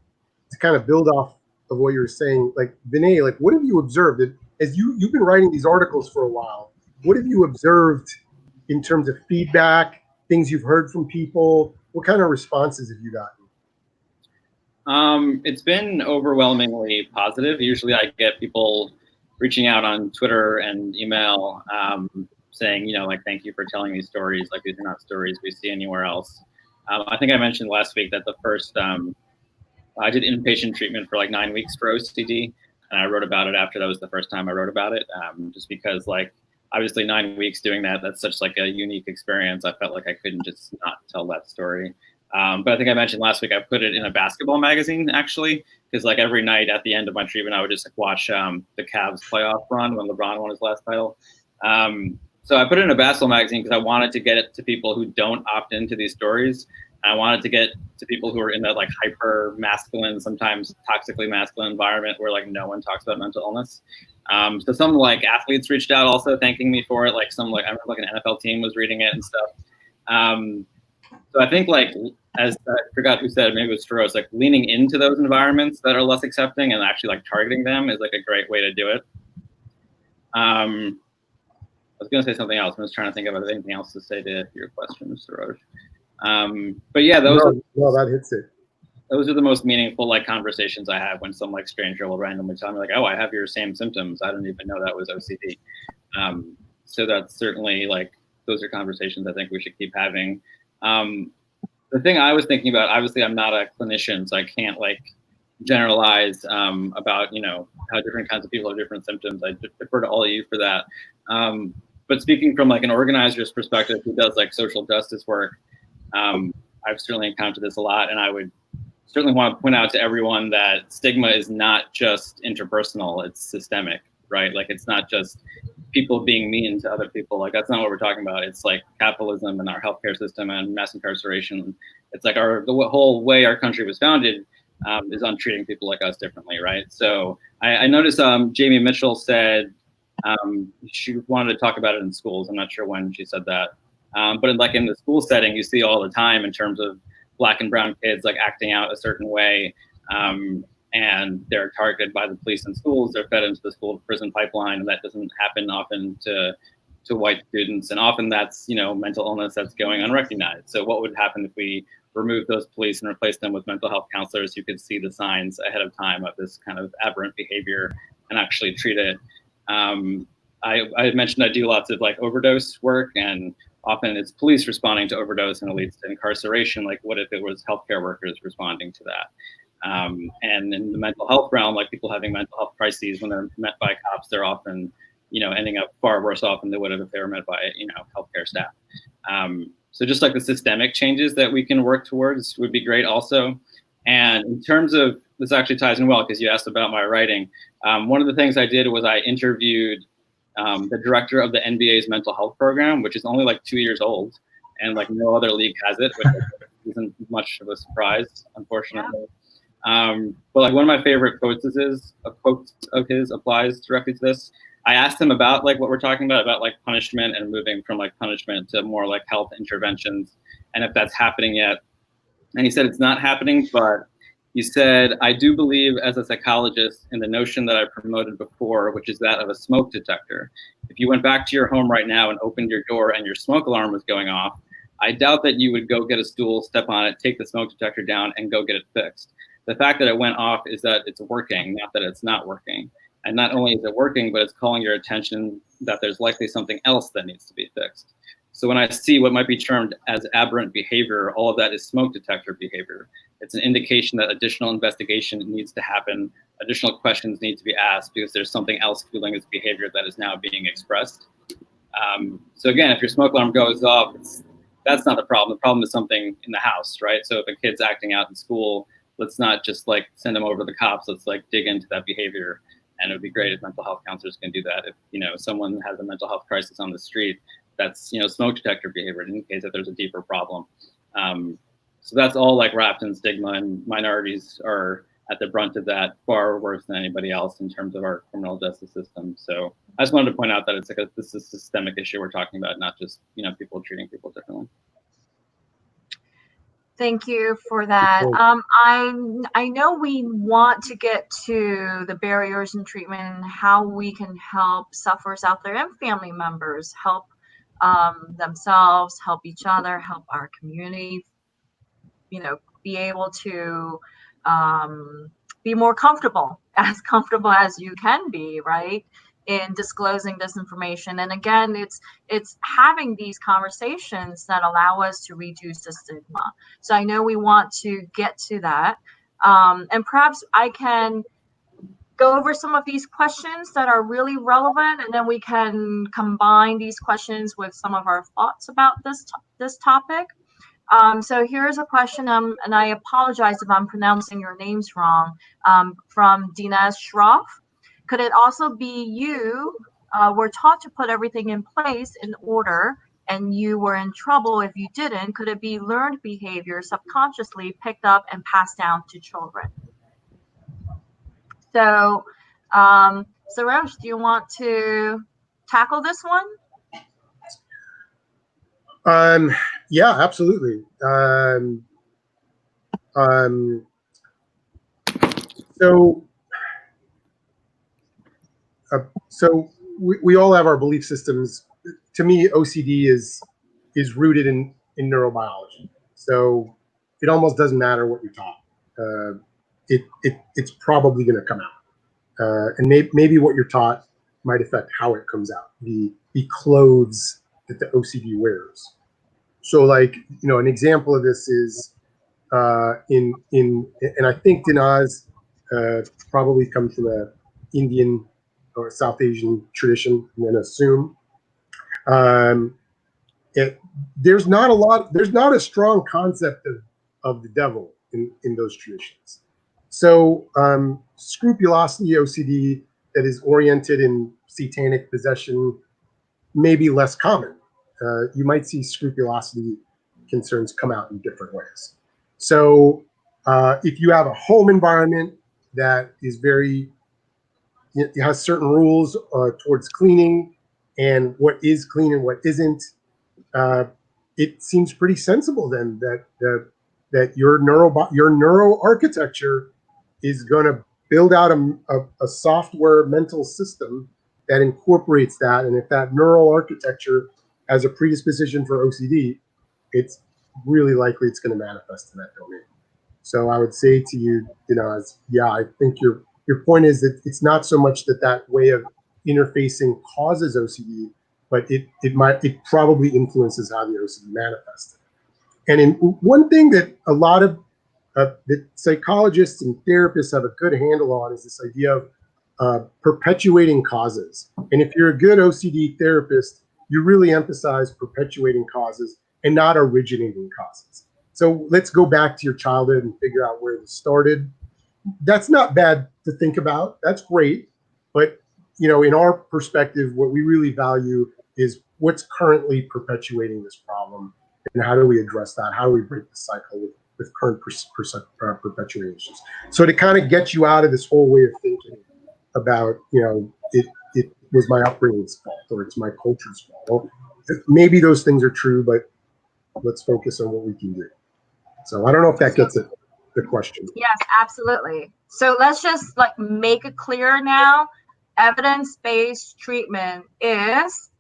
kind of build off of what you were saying. Like, Vinay, like, what have you observed? As you've been writing these articles for a while, what have you observed in terms of feedback, things you've heard from people? What kind of responses have you gotten? It's been overwhelmingly positive. Usually I get people reaching out on Twitter and email, saying, thank you for telling these stories. Like, these are not stories we see anywhere else. I think I mentioned last week that the first, I did inpatient treatment for like 9 weeks for OCD, and I wrote about it after that was the first time I wrote about it, just because, like, obviously 9 weeks doing that's such like a unique experience. I felt like I couldn't just not tell that story. But I think I mentioned last week, I put it in a basketball magazine, actually, because like every night at the end of my treatment, I would just watch the Cavs playoff run when LeBron won his last title. So I put it in a basketball magazine because I wanted to get it to people who don't opt into these stories. I wanted to get to people who are in that like hyper masculine, sometimes toxically masculine environment where like no one talks about mental illness. So some like athletes reached out also thanking me for it. Like I remember like an NFL team was reading it and stuff. So I think like, as I forgot who said, maybe it was Sarosh, like leaning into those environments that are less accepting and actually like targeting them is like a great way to do it. I was going to say something else. I was trying to think of anything else to say to your question, Sarosh. But yeah, that hits it. Those are the most meaningful like conversations I have when some like stranger will randomly tell me like, oh, I have your same symptoms. I didn't even know that was OCD. So that's certainly like, those are conversations I think we should keep having. The thing I was thinking about, obviously I'm not a clinician, so I can't like generalize about, how different kinds of people have different symptoms. I defer to all of you for that. But speaking from like an organizer's perspective who does like social justice work, I've certainly encountered this a lot, and I would certainly want to point out to everyone that stigma is not just interpersonal, it's systemic, right? Like it's not just people being mean to other people. Like that's not what we're talking about. It's like capitalism and our healthcare system and mass incarceration. It's like the whole way our country was founded is on treating people like us differently, right? So I noticed Jamie Mitchell said she wanted to talk about it in schools. I'm not sure when she said that. But in the school setting, you see all the time in terms of Black and brown kids like acting out a certain way, and they're targeted by the police in schools. They're fed into the school to prison pipeline, and that doesn't happen often to white students, and often that's mental illness that's going unrecognized. So what would happen if we remove those police and replace them with mental health counselors who could see the signs ahead of time of this kind of aberrant behavior and actually treat it? I mentioned I do lots of like overdose work, and often it's police responding to overdose and it leads to incarceration. Like, what if it was healthcare workers responding to that? And in the mental health realm, like people having mental health crises, when they're met by cops, they're often ending up far worse off than they would have if they were met by healthcare staff. So just like the systemic changes that we can work towards would be great also. And in terms of, this actually ties in well because you asked about my writing. One of the things I did was I interviewed the director of the NBA's mental health program, which is only like 2 years old, and like no other league has it, which isn't much of a surprise, unfortunately. But like one of my favorite quotes of his applies directly to this. I asked him about like what we're talking about like punishment and moving from like punishment to more like health interventions, and if that's happening yet. And he said it's not happening, but he said, I do believe as a psychologist in the notion that I promoted before, which is that of a smoke detector. If you went back to your home right now and opened your door and your smoke alarm was going off, I doubt that you would go get a stool, step on it, take the smoke detector down and go get it fixed. The fact that it went off is that it's working, not that it's not working. And not only is it working, but it's calling your attention that there's likely something else that needs to be fixed. So when I see what might be termed as aberrant behavior, all of that is smoke detector behavior. It's an indication that additional investigation needs to happen, additional questions need to be asked because there's something else fueling its behavior that is now being expressed. So again, if your smoke alarm goes off, that's not the problem. The problem is something in the house, right? So if a kid's acting out in school, let's not just like send them over to the cops. Let's like dig into that behavior. And it would be great if mental health counselors can do that. If someone has a mental health crisis on the street, that's smoke detector behavior. It indicates that there's a deeper problem. So that's all like wrapped in stigma, and minorities are at the brunt of that far worse than anybody else in terms of our criminal justice system. So I just wanted to point out that it's like this is a systemic issue we're talking about, not just people treating people differently. Thank you for that. I know we want to get to the barriers in treatment and how we can help sufferers out there and family members help themselves, help each other, help our community, be able to be more comfortable as you can be, right, in disclosing this information. And again, it's having these conversations that allow us to reduce the stigma. So I know we want to get to that, and perhaps I can go over some of these questions that are really relevant, and then we can combine these questions with some of our thoughts about this topic. So here's a question, and I apologize if I'm pronouncing your names wrong, from Dinesh Shroff. Could it also be you were taught to put everything in place in order and you were in trouble if you didn't? Could it be learned behavior subconsciously picked up and passed down to children? So, Sarosh, do you want to tackle this one? Yeah, absolutely. So we all have our belief systems. To me, OCD is rooted in neurobiology. So it almost doesn't matter what you're taught. It's probably going to come out. And maybe what you're taught might affect how it comes out. The clothes that the OCD wears. So like, an example of this is and I think Dinaz probably comes from a Indian or South Asian tradition, I'm going to assume. There's not a strong concept of the devil in those traditions. So scrupulosity OCD that is oriented in satanic possession may be less common. You might see scrupulosity concerns come out in different ways. So if you have a home environment that is it has certain rules towards cleaning and what is clean and what isn't, it seems pretty sensible then that your neural architecture is going to build out a software mental system that incorporates that. And if that neural architecture has a predisposition for OCD, it's really likely it's going to manifest in that domain. So I would say to you, I think your point is that it's not so much that way of interfacing causes OCD, but it probably influences how the OCD manifests. And in one thing that a lot of that psychologists and therapists have a good handle on is this idea of perpetuating causes. And if you're a good OCD therapist, you really emphasize perpetuating causes and not originating causes. So let's go back to your childhood and figure out where it started. That's not bad to think about. That's great. But, in our perspective, what we really value is what's currently perpetuating this problem and how do we address that? How do we break the cycle with current perpetuations? So to kind of get you out of this whole way of thinking about, it was my upbringing's fault or it's my culture's fault. Well, maybe those things are true, but let's focus on what we can do. So I don't know if that gets at the question. Yes, absolutely. So let's just make it clear now. Evidence-based treatment is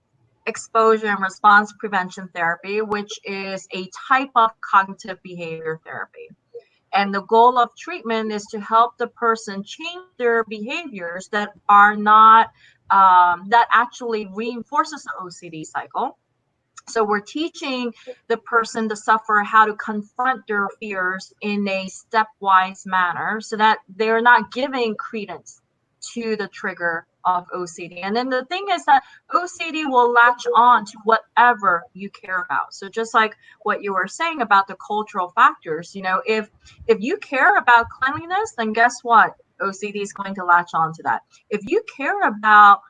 exposure and response prevention therapy, which is a type of cognitive behavior therapy. And the goal of treatment is to help the person change their behaviors that are not, that actually reinforces the OCD cycle. So we're teaching the person, the sufferer, how to confront their fears in a stepwise manner so that they're not giving credence to the trigger of OCD. And then the thing is that OCD will latch on to whatever you care about. So just like what you were saying about the cultural factors, if you care about cleanliness, then guess what? OCD is going to latch on to that. If you care about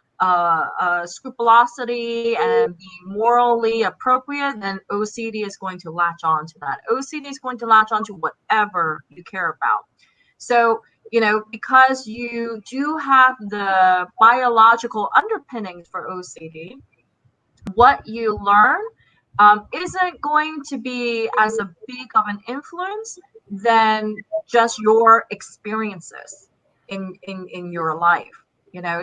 scrupulosity and being morally appropriate, then OCD is going to latch on to that. OCD is going to latch on to whatever you care about. So, because you do have the biological underpinnings for OCD, what you learn isn't going to be as a big of an influence than just your experiences in your life.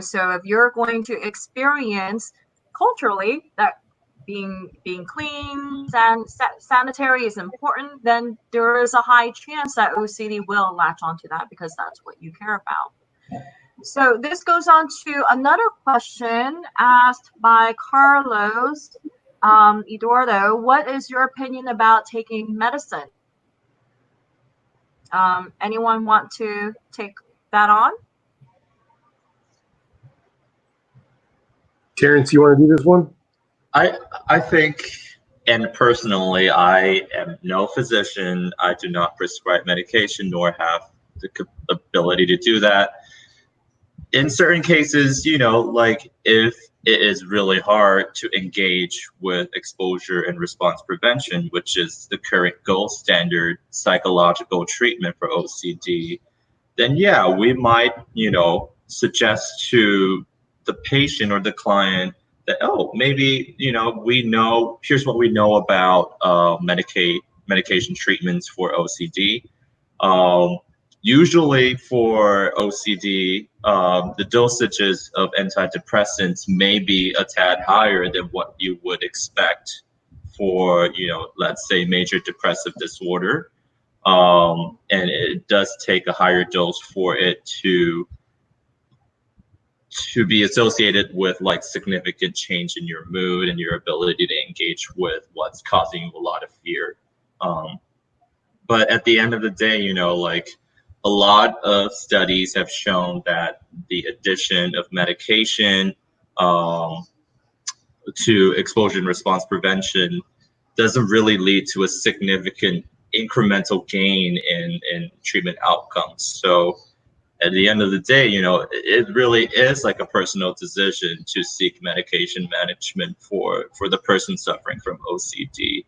So if you're going to experience culturally that being clean and sanitary is important, then there is a high chance that OCD will latch onto that because that's what you care about. So this goes on to another question asked by Carlos Eduardo. What is your opinion about taking medicine? Anyone want to take that on? Terence, you want to do this one? I think, and personally, I am no physician. I do not prescribe medication nor have the ability to do that. In certain cases, if it is really hard to engage with exposure and response prevention, which is the current gold standard psychological treatment for OCD, then yeah, we might, suggest to the patient or the client that, maybe, here's what we know about medication treatments for OCD. Usually for OCD, the dosages of antidepressants may be a tad higher than what you would expect for, let's say major depressive disorder. And it does take a higher dose for it to be associated with significant change in your mood and your ability to engage with what's causing you a lot of fear. But at the end of the day, a lot of studies have shown that the addition of medication to exposure and response prevention doesn't really lead to a significant incremental gain in treatment outcomes. So at the end of the day, it really is like a personal decision to seek medication management for the person suffering from OCD.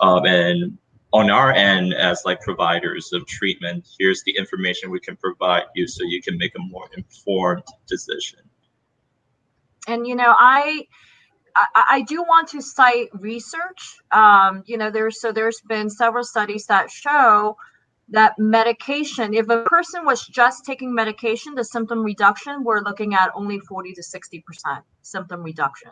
And on our end, as providers of treatment, here's the information we can provide you so you can make a more informed decision. And I do want to cite research. There's been several studies that show that medication, if a person was just taking medication, the symptom reduction, we're looking at only 40 to 60% symptom reduction.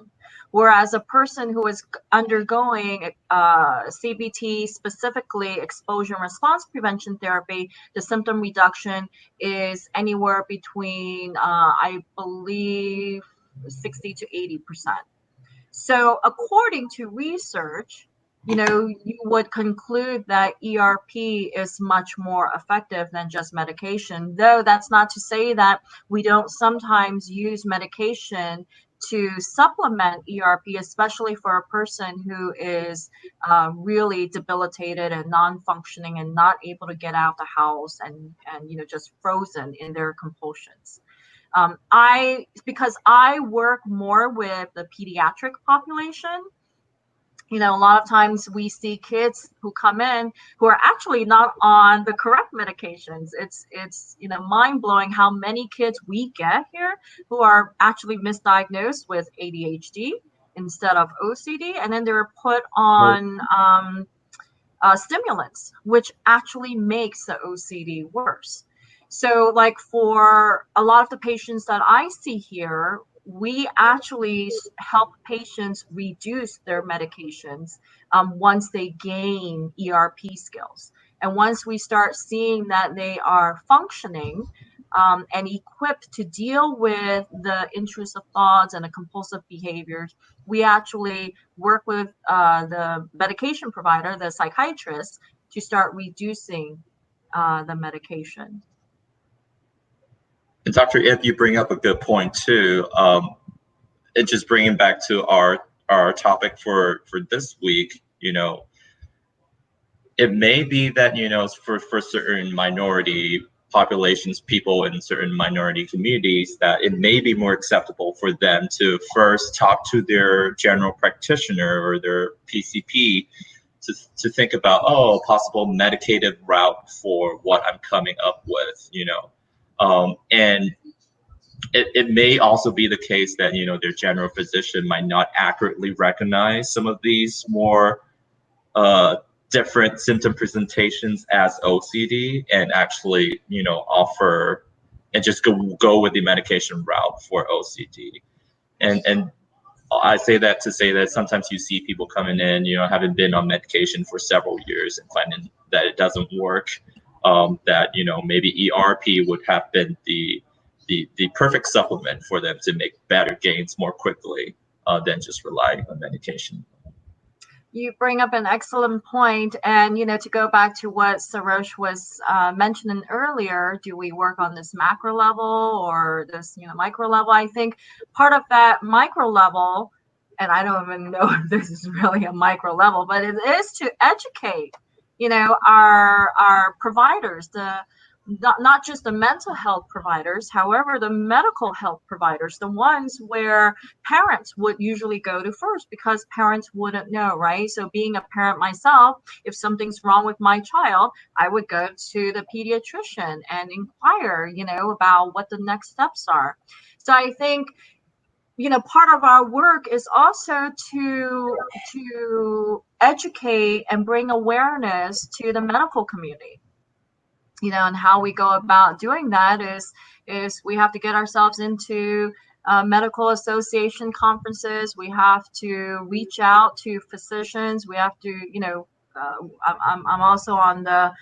Whereas a person who is undergoing CBT, specifically exposure and response prevention therapy, the symptom reduction is anywhere between, I believe, 60 to 80%. So according to research, you would conclude that ERP is much more effective than just medication, though that's not to say that we don't sometimes use medication to supplement ERP, especially for a person who is really debilitated and non-functioning and not able to get out of the house and just frozen in their compulsions. Because I work more with the pediatric population, a lot of times we see kids who come in who are actually not on the correct medications. It's mind-blowing how many kids we get here who are actually misdiagnosed with ADHD instead of OCD, and then they're put on stimulants, which actually makes the OCD worse. So like for a lot of the patients that I see here, we actually help patients reduce their medications once they gain ERP skills. And once we start seeing that they are functioning and equipped to deal with the intrusive thoughts and the compulsive behaviors, we actually work with the medication provider, the psychiatrist, to start reducing the medication. And Dr. Yip, you bring up a good point too. And just bringing back to our topic for this week, it may be that, for certain minority populations, people in certain minority communities, that it may be more acceptable for them to first talk to their general practitioner or their PCP to think about, a possible medicative route for what I'm coming up with, and it may also be the case that, their general physician might not accurately recognize some of these more different symptom presentations as OCD and actually, offer and just go with the medication route for OCD. And I say that to say that sometimes you see people coming in, having been on medication for several years and finding that it doesn't work, that, maybe ERP would have been the perfect supplement for them to make better gains more quickly than just relying on medication. You bring up an excellent point. And, to go back to what Sarosh was mentioning earlier, do we work on this macro level or this, micro level? I think part of that micro level, and I don't even know if this is really a micro level, but it is to educate, our providers, not just the mental health providers, however, the medical health providers, the ones where parents would usually go to first because parents wouldn't know, right? So being a parent myself, if something's wrong with my child, I would go to the pediatrician and inquire, about what the next steps are. So I think, part of our work is also to educate and bring awareness to the medical community. And how we go about doing that is we have to get ourselves into medical association conferences. We have to reach out to physicians. We have to, I'm also on the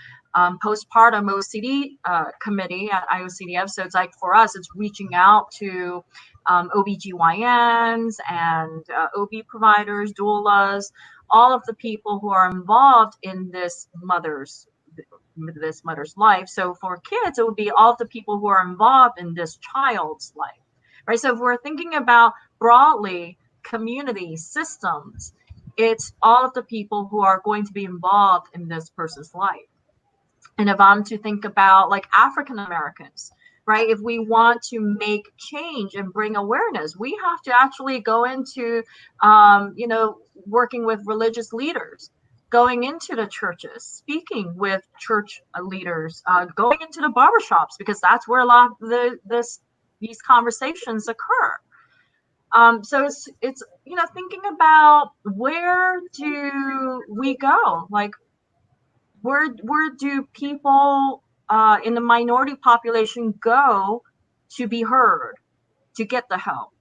postpartum OCD committee at IOCDF. So it's like for us, it's reaching out to OBGYNs and OB providers, doulas, all of the people who are involved in this mother's life. So for kids, it would be all of the people who are involved in this child's life, right? So if we're thinking about broadly community systems, it's all of the people who are going to be involved in this person's life. And if I'm to think about like African Americans, right? If we want to make change and bring awareness, we have to actually go into, working with religious leaders, going into the churches, speaking with church leaders, going into the barbershops, because that's where a lot of these conversations occur. So it's thinking about where do we go? Like where do people in the minority population go to be heard, to get the help?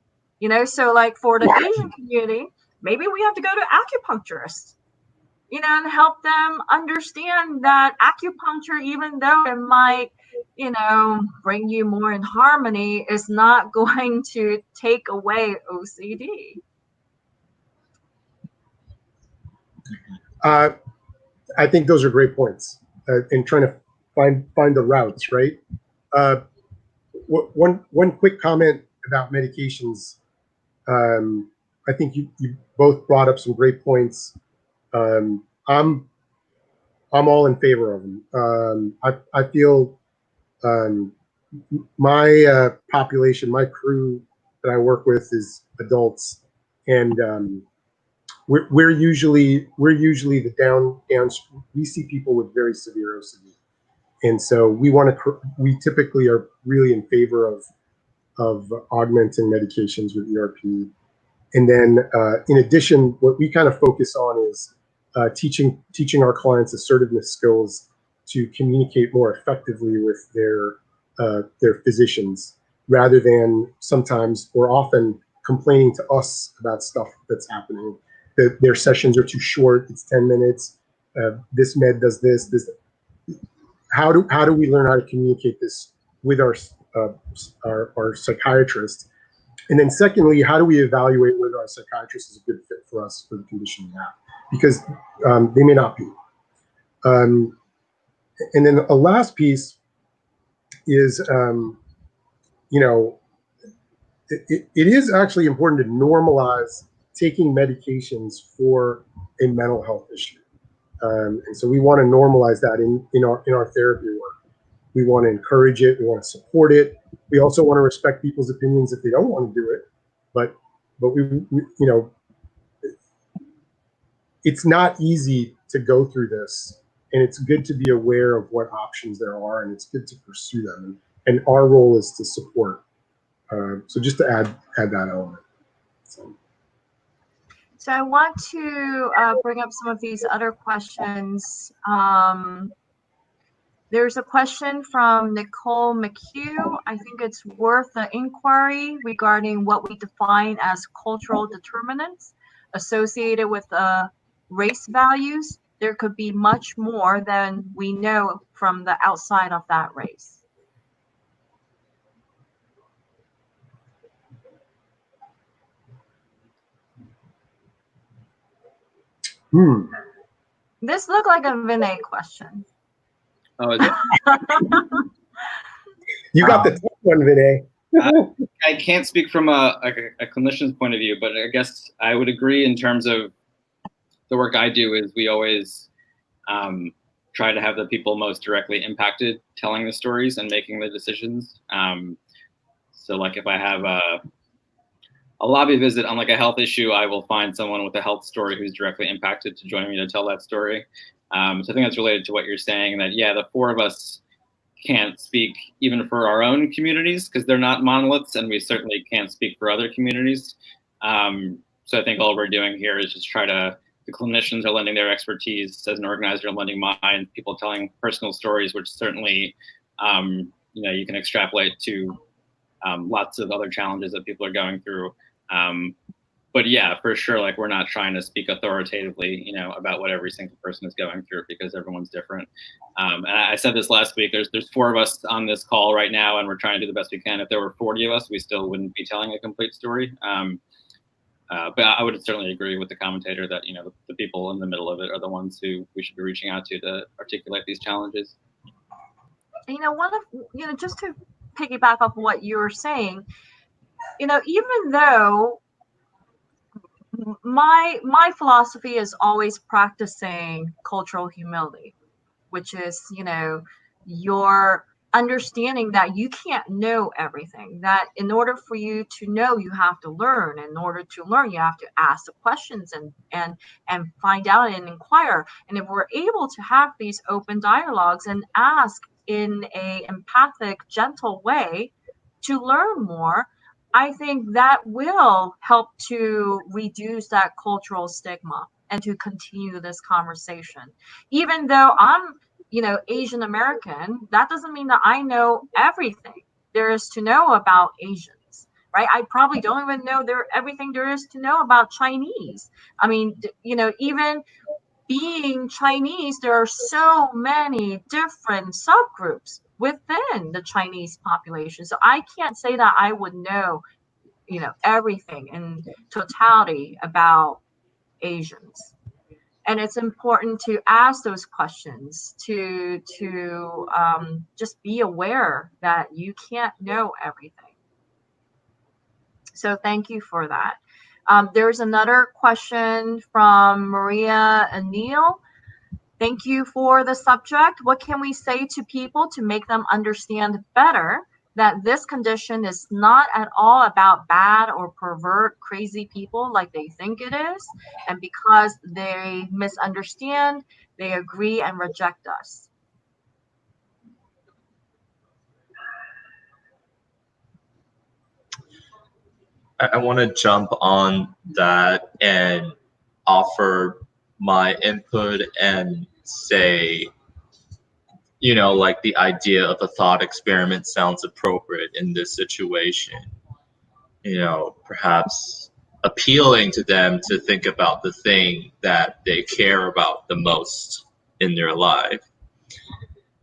So like for the Asian community, maybe we have to go to acupuncturists, and help them understand that acupuncture, even though it might, bring you more in harmony, is not going to take away OCD. I think those are great points, in trying to find the routes, right? One quick comment about medications. I think you both brought up some great points. I'm all in favor of them. I feel my population, my crew that I work with is adults, and we're usually the down. We see people with very severe OCD, and so we typically are really in favor of augmenting medications with ERP. And then in addition, what we kind of focus on is teaching our clients assertiveness skills to communicate more effectively with their physicians, rather than sometimes or often complaining to us about stuff that's happening. That their sessions are too short. It's 10 minutes. This med does this. How do we learn how to communicate this with our psychiatrist? And then secondly, how do we evaluate whether our psychiatrist is a good fit for us for the condition we have? Because they may not be. And then a last piece is, it is actually important to normalize taking medications for a mental health issue. And so we want to normalize that in our therapy work. We want to encourage it. We want to support it. We also want to respect people's opinions if they don't want to do it. But we it's not easy to go through this, and it's good to be aware of what options there are, and it's good to pursue them. And our role is to support. So just to add that element. So I want to bring up some of these other questions. There's a question from Nicole McHugh. I think it's worth an inquiry regarding what we define as cultural determinants associated with race values. There could be much more than we know from the outside of that race. This looked like a Vinay question. Oh, is it? You got the top one, Vinay. I can't speak from a clinician's point of view, but I guess I would agree in terms of the work I do is we always try to have the people most directly impacted telling the stories and making the decisions. So like if I have a lobby visit on like a health issue, I will find someone with a health story who's directly impacted to join me to tell that story. So I think that's related to what you're saying, that, yeah, the four of us can't speak even for our own communities because they're not monoliths, and we certainly can't speak for other communities. So I think all we're doing here is just the clinicians are lending their expertise, as an organizer, lending mine, people telling personal stories, which certainly, you can extrapolate to lots of other challenges that people are going through. But yeah, for sure, like we're not trying to speak authoritatively, about what every single person is going through because everyone's different. And I said this last week, there's four of us on this call right now, and we're trying to do the best we can. If there were 40 of us, we still wouldn't be telling a complete story. But I would certainly agree with the commentator that, the people in the middle of it are the ones who we should be reaching out to articulate these challenges. Just to piggyback off what you were saying, even though my philosophy is always practicing cultural humility, which is, your understanding that you can't know everything, that in order for you to know, you have to learn. In order to learn, you have to ask the questions and find out and inquire. And if we're able to have these open dialogues and ask in a empathic, gentle way to learn more, I think that will help to reduce that cultural stigma and to continue this conversation. Even though I'm, Asian American, that doesn't mean that I know everything there is to know about Asians, right? I probably don't even know everything there is to know about Chinese. I mean, even being Chinese, there are so many different subgroups within the Chinese population. So I can't say that I would know, everything in totality about Asians. And it's important to ask those questions, to just be aware that you can't know everything. So thank you for that. There's another question from Maria Anil. Thank you for the subject. What can we say to people to make them understand better that this condition is not at all about bad or pervert, crazy people like they think it is? And because they misunderstand, they agree and reject us. I want to jump on that and offer my input and say, like the idea of a thought experiment sounds appropriate in this situation. Perhaps appealing to them to think about the thing that they care about the most in their life,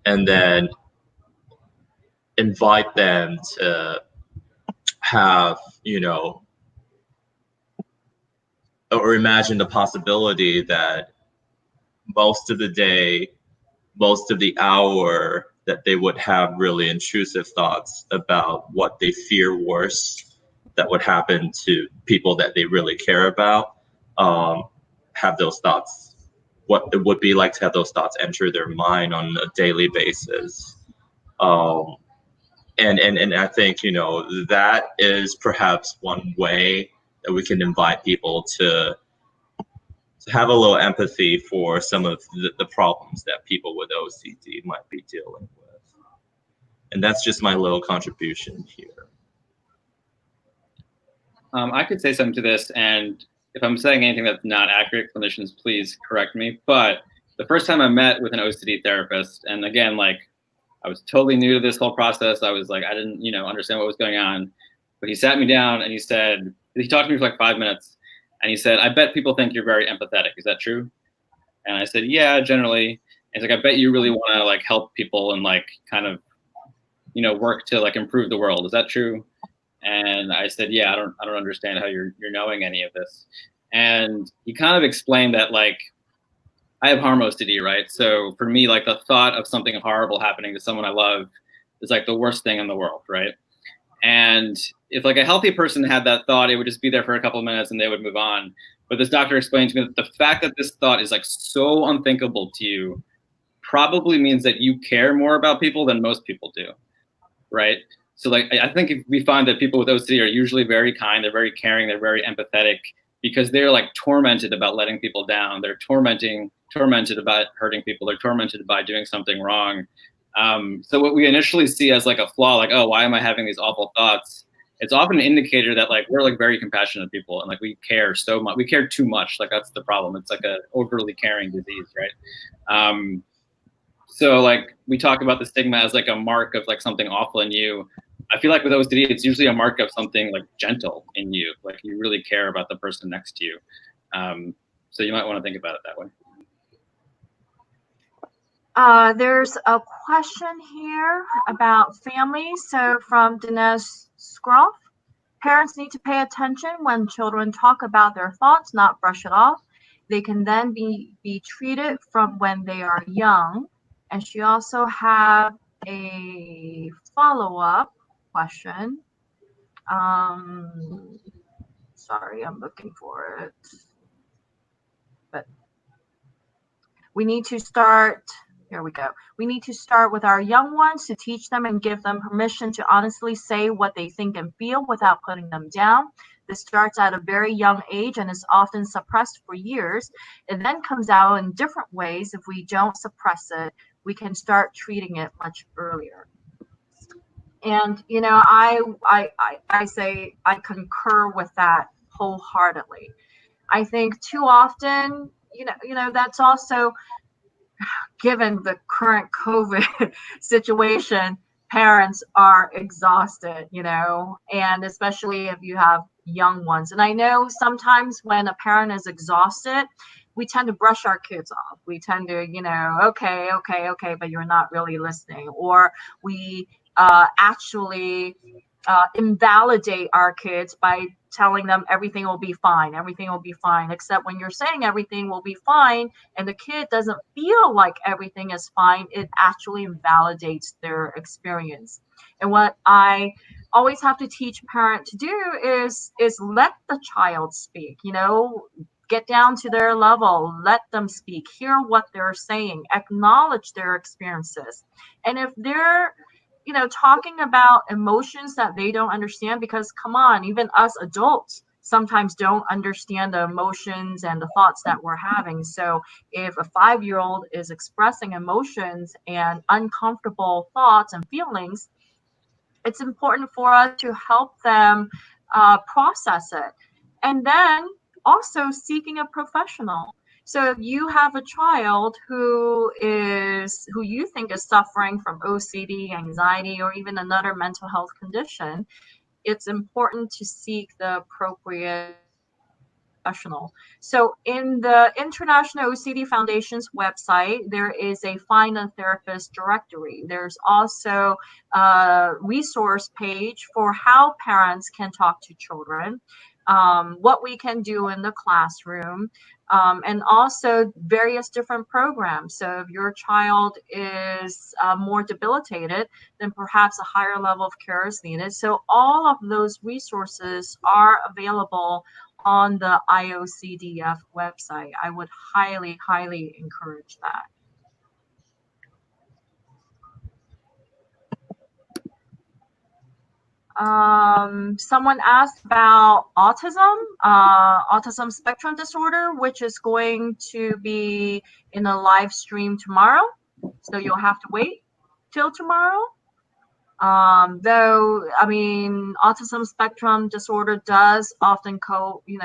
and then invite them to have, or imagine the possibility that most of the day, most of the hour, that they would have really intrusive thoughts about what they fear worse that would happen to people that they really care about. Have those thoughts, what it would be like to have those thoughts enter their mind on a daily basis. And I think, that is perhaps one way that we can invite people to have a little empathy for some of the problems that people with OCD might be dealing with. And that's just my little contribution here. I could say something to this, and if I'm saying anything that's not accurate, clinicians, please correct me. But the first time I met with an OCD therapist, and again, I was totally new to this whole process. I was I didn't, understand what was going on. But he sat me down and he talked to me for 5 minutes. And he said, I bet people think you're very empathetic. Is that true? And I said, yeah, generally. And he's I bet you really want to help people and kind of, work to improve the world. Is that true? And I said, yeah, I don't understand how you're knowing any of this. And he kind of explained that I have harm OCD, right? So for me, the thought of something horrible happening to someone I love is the worst thing in the world, right? And if a healthy person had that thought, it would just be there for a couple of minutes and they would move on. But this doctor explained to me that the fact that this thought is so unthinkable to you probably means that you care more about people than most people do, right? So I think if we find that people with OCD are usually very kind, they're very caring, they're very empathetic, because they're tormented about letting people down. They're tormented about hurting people. They're tormented by doing something wrong. So what we initially see as a flaw, oh, why am I having these awful thoughts? It's often an indicator that we're very compassionate people and we care so much. We care too much. That's the problem. It's a overly caring disease, right? So we talk about the stigma as a mark of something awful in you. I feel with OCD, it's usually a mark of something gentle in you. You really care about the person next to you. So you might want to think about it that way. There's a question here about families. So from Dinesh Scroff, parents need to pay attention when children talk about their thoughts, not brush it off. They can then be treated from when they are young. And she also had a follow-up question. Sorry, I'm looking for it. But we need to start. Here we go. We need to start with our young ones to teach them and give them permission to honestly say what they think and feel without putting them down. This starts at a very young age and is often suppressed for years. It then comes out in different ways. If we don't suppress it, we can start treating it much earlier. And I say I concur with that wholeheartedly. I think too often, that's also, given the current COVID situation, parents are exhausted, and especially if you have young ones. And I know sometimes when a parent is exhausted, we tend to brush our kids off. We tend to, okay, but you're not really listening. Or we actually invalidate our kids by telling them everything will be fine, except when you're saying everything will be fine and the kid doesn't feel like everything is fine, it actually invalidates their experience. And what I always have to teach parent to do is let the child speak, get down to their level, let them speak, hear what they're saying, acknowledge their experiences. And if they're talking about emotions that they don't understand, because come on, even us adults sometimes don't understand the emotions and the thoughts that we're having. So if a 5-year-old is expressing emotions and uncomfortable thoughts and feelings, it's important for us to help them process it. And then also seeking a professional. So if you have a child who you think is suffering from OCD, anxiety, or even another mental health condition, it's important to seek the appropriate professional. So in the International OCD Foundation's website, there is a Find a Therapist directory. There's also a resource page for how parents can talk to children, what we can do in the classroom, and also various different programs. So if your child is more debilitated, then perhaps a higher level of care is needed. So all of those resources are available on the IOCDF website. I would highly, highly encourage that. Someone asked about autism spectrum disorder, which is going to be in a live stream tomorrow. So you'll have to wait till tomorrow. Though, I mean, autism spectrum disorder does often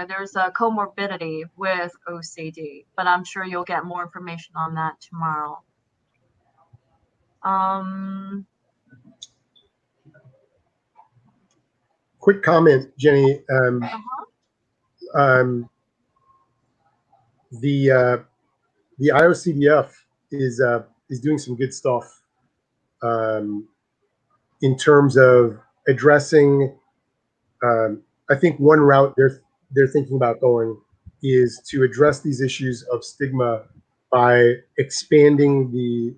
there's a comorbidity with OCD, but I'm sure you'll get more information on that tomorrow. Quick comment, Jenny. The IOCDF is doing some good stuff in terms of addressing. I think one route they're thinking about going is to address these issues of stigma by expanding the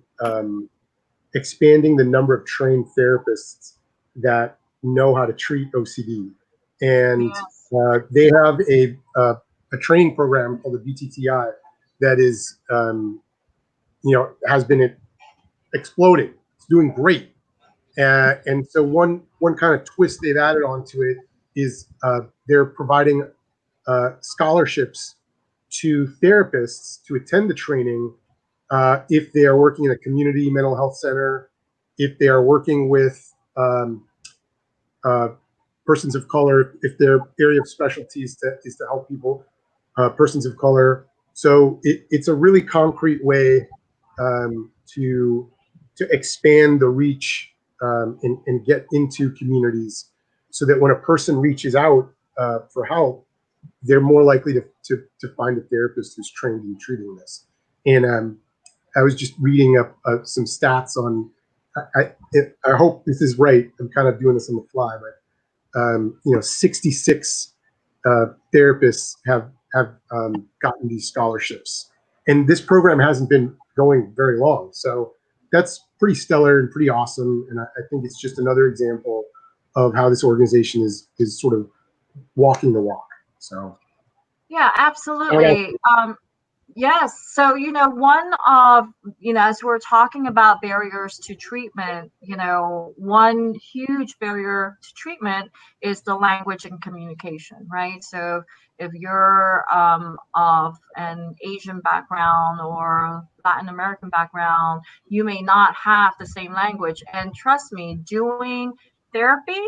number of trained therapists that know how to treat OCD, and they have a training program called the BTTI that is has been exploding. It's doing great. And so one kind of twist they've added onto it is they're providing scholarships to therapists to attend the training if they are working in a community mental health center, if they are working with persons of color, if their area of specialty is to help people, persons of color. So it's a really concrete way to expand the reach and get into communities, so that when a person reaches out for help, they're more likely to find a therapist who's trained in treating this. And I was just reading up some stats on. I hope this is right. I'm kind of doing this on the fly, but 66 therapists have gotten these scholarships, and this program hasn't been going very long. So that's pretty stellar and pretty awesome. And I think it's just another example of how this organization is sort of walking the walk. So yeah, absolutely. Yes. So, one of, as we're talking about barriers to treatment, one huge barrier to treatment is the language and communication, right? So if you're of an Asian background or Latin American background, you may not have the same language. And trust me, doing therapy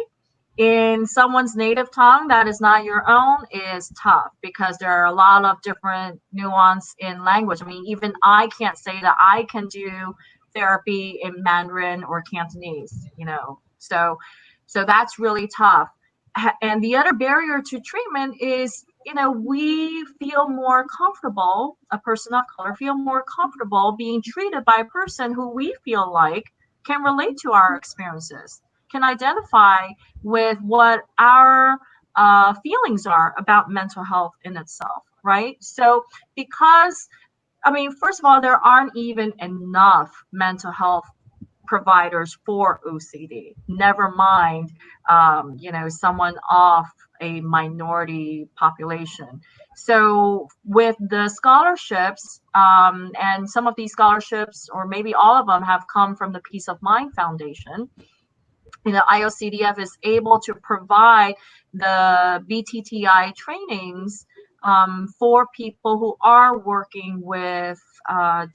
in someone's native tongue that is not your own is tough, because there are a lot of different nuance in language. I mean, even I can't say that I can do therapy in Mandarin or Cantonese, so that's really tough. And the other barrier to treatment is, we feel more comfortable, a person of color feel more comfortable being treated by a person who we feel like can relate to our experiences, can identify with what our feelings are about mental health in itself, right? So because, first of all, there aren't even enough mental health providers for OCD, never mind, someone of a minority population. So with the scholarships, and some of these scholarships, or maybe all of them, have come from the Peace of Mind Foundation. IOCDF is able to provide the BTTI trainings for people who are working with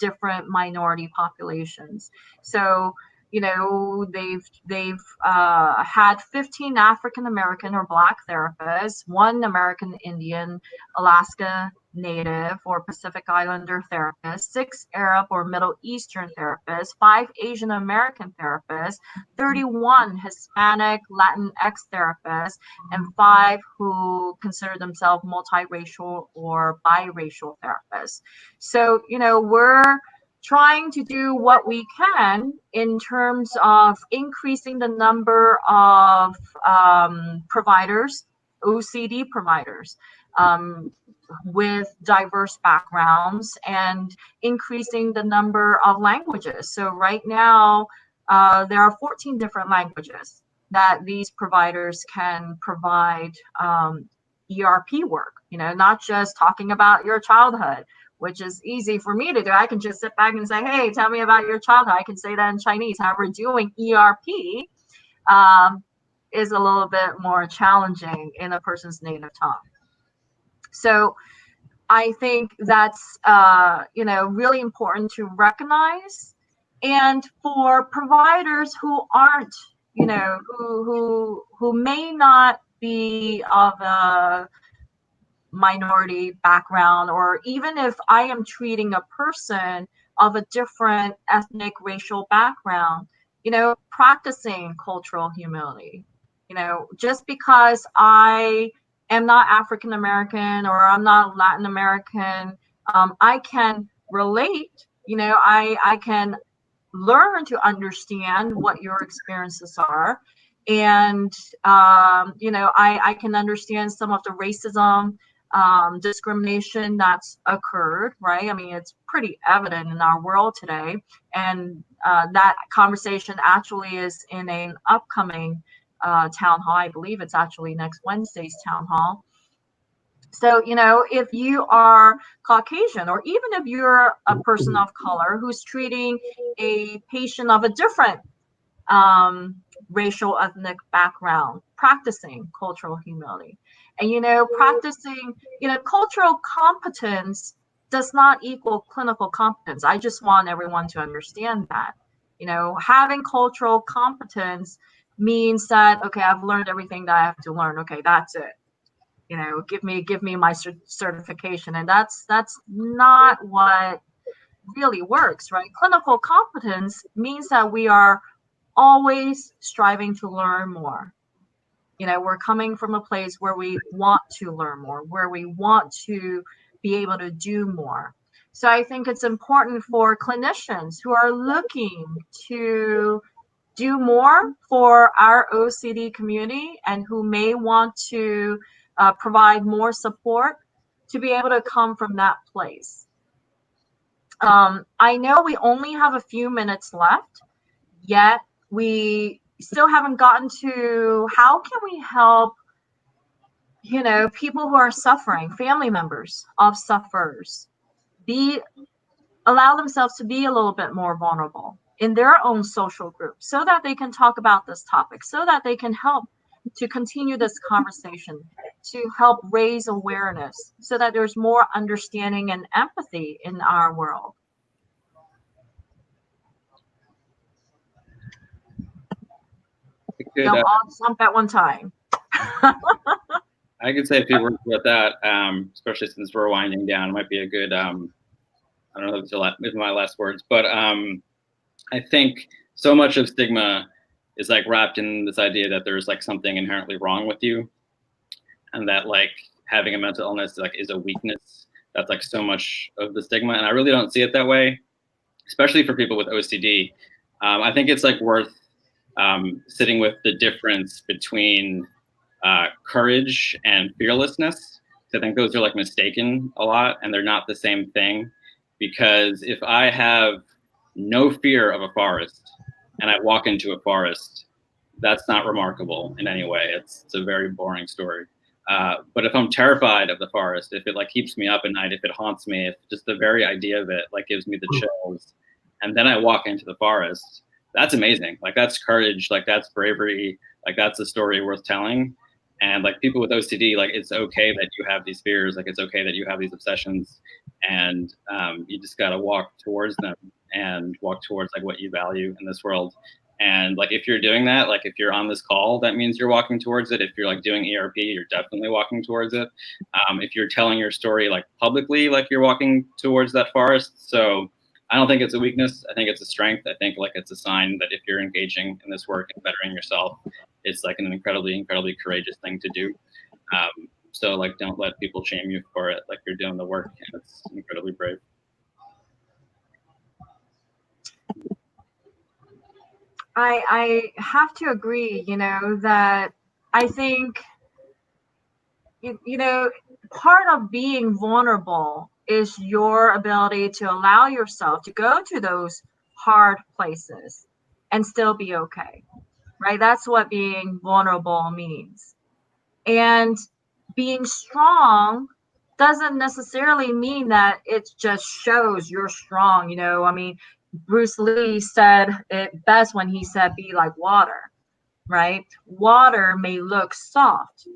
different minority populations. So, they've had 15 African American or Black therapists, 1 American Indian, Alaska Native or Pacific Islander therapists, 6 Arab or Middle Eastern therapists, 5 Asian American therapists, 31 Hispanic Latinx therapists, and 5 who consider themselves multiracial or biracial therapists. So, we're trying to do what we can in terms of increasing the number of providers, OCD providers, with diverse backgrounds, and increasing the number of languages. So right now, there are 14 different languages that these providers can provide ERP work, not just talking about your childhood, which is easy for me to do. I can just sit back and say, hey, tell me about your childhood. I can say that in Chinese. However, doing ERP is a little bit more challenging in a person's native tongue. So I think that's, really important to recognize. And for providers who aren't, who may not be of a minority background, or even if I am treating a person of a different ethnic, racial background, practicing cultural humility, just because I am not African American or I'm not Latin American, I can relate, I can learn to understand what your experiences are. And, I can understand some of the racism, discrimination that's occurred, right? I mean, it's pretty evident in our world today. And that conversation actually is in an upcoming town hall. I believe it's actually next Wednesday's town hall. So, if you are Caucasian, or even if you're a person of color who's treating a patient of a different racial, ethnic background, practicing cultural humility. And, practicing, cultural competence does not equal clinical competence. I just want everyone to understand that. Having cultural competence means that, okay, I've learned everything that I have to learn. Okay, that's it. Give me my certification. And that's not what really works, right? Clinical competence means that we are always striving to learn more. We're coming from a place where we want to learn more, where we want to be able to do more. So I think it's important for clinicians who are looking to do more for our OCD community and who may want to provide more support, to be able to come from that place. I know we only have a few minutes left, yet we still haven't gotten to how can we help, people who are suffering, family members of sufferers, allow themselves to be a little bit more vulnerable in their own social group so that they can talk about this topic, so that they can help to continue this conversation, to help raise awareness so that there's more understanding and empathy in our world. Don't all jump at one time. I could say a few words about that, especially since we're winding down. It might be a good, I don't know if it's my last words, but I think so much of stigma is like wrapped in this idea that there's like something inherently wrong with you, and that like having a mental illness like is a weakness. That's like so much of the stigma, and I really don't see it that way, especially for people with OCD. I think it's like worth sitting with the difference between courage and fearlessness. I think those are like mistaken a lot, and they're not the same thing. Because if I have no fear of a forest and I walk into a forest, that's not remarkable in any way. It's a very boring story. But if I'm terrified of the forest, if it like keeps me up at night, if it haunts me, if just the very idea of it like gives me the chills, and then I walk into the forest, that's amazing. Like that's courage, like that's bravery, like that's a story worth telling. And like people with OCD, like it's okay that you have these fears, like it's okay that you have these obsessions, and you just gotta walk towards them and walk towards like what you value in this world. And like if you're doing that, like if you're on this call, that means you're walking towards it. If you're like doing ERP, you're definitely walking towards it. If you're telling your story like publicly, like you're walking towards that forest. So I don't think it's a weakness. I think it's a strength. I think like it's a sign that if you're engaging in this work and bettering yourself, it's like an incredibly, incredibly courageous thing to do. So like, don't let people shame you for it. Like you're doing the work, and it's incredibly brave. I have to agree, that I think, part of being vulnerable is your ability to allow yourself to go to those hard places and still be okay, right? That's what being vulnerable means. And being strong doesn't necessarily mean that it just shows you're strong. I mean, Bruce Lee said it best when he said, be like water, right? Water may look soft,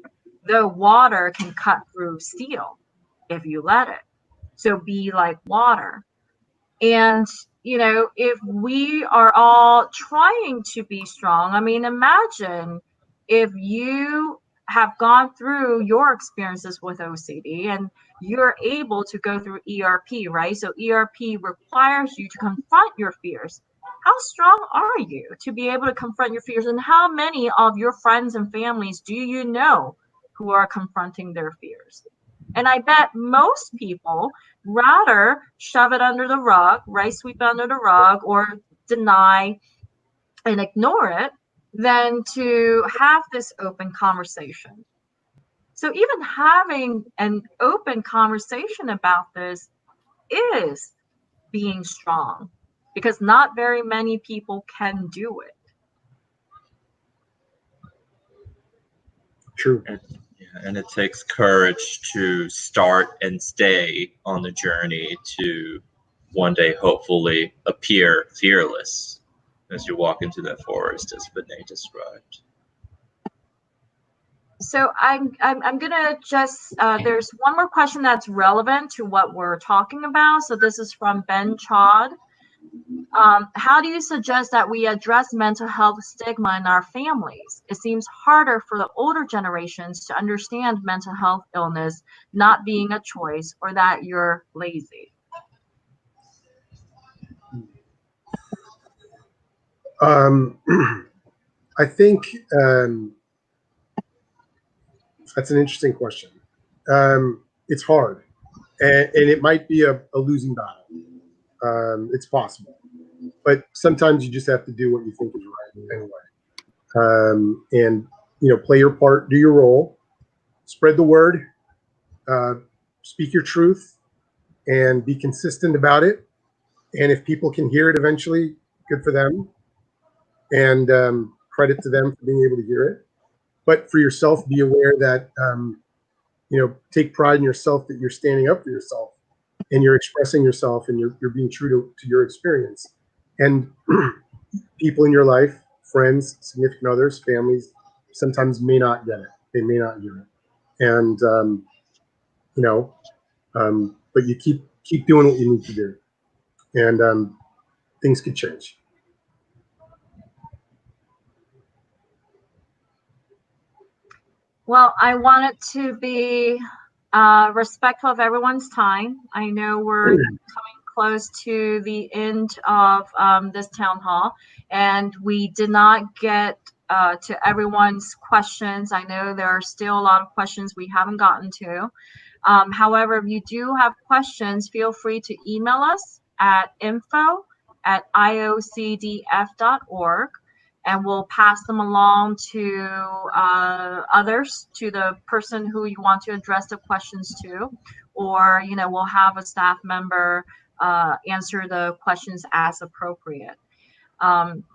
though water can cut through steel if you let it. So be like water. And, if we are all trying to be strong, I mean, imagine if you have gone through your experiences with OCD and you're able to go through ERP, right? So ERP requires you to confront your fears. How strong are you to be able to confront your fears? And how many of your friends and families do you know who are confronting their fears? And I bet most people rather shove it under the rug, right? Sweep it under the rug or deny and ignore it than to have this open conversation. So even having an open conversation about this is being strong, because not very many people can do it. True. And it takes courage to start and stay on the journey to one day hopefully appear fearless as you walk into that forest, as Vinay described. So I'm gonna just there's one more question that's relevant to what we're talking about. So this is from Ben Chod. How do you suggest that we address mental health stigma in our families? It seems harder for the older generations to understand mental health illness not being a choice or that you're lazy. I think that's an interesting question. It's hard, and it might be a losing battle. It's possible, but sometimes you just have to do what you think is right anyway. And play your part, do your role, spread the word, speak your truth, and be consistent about it. And if people can hear it eventually, good for them. And credit to them for being able to hear it. But for yourself, be aware that, take pride in yourself that you're standing up for yourself and you're expressing yourself, and you're being true to your experience. And people in your life, friends, significant others, families, sometimes may not get it. They may not hear it. And, you know, but you keep doing what you need to do. And things could change. Well, I wanted to be respectful of everyone's time. I know we're coming close to the end of this town hall, and we did not get to everyone's questions. I know there are still a lot of questions we haven't gotten to. However, if you do have questions, feel free to email us at info@iocdf.org. And we'll pass them along to others, to the person who you want to address the questions to, or we'll have a staff member answer the questions as appropriate.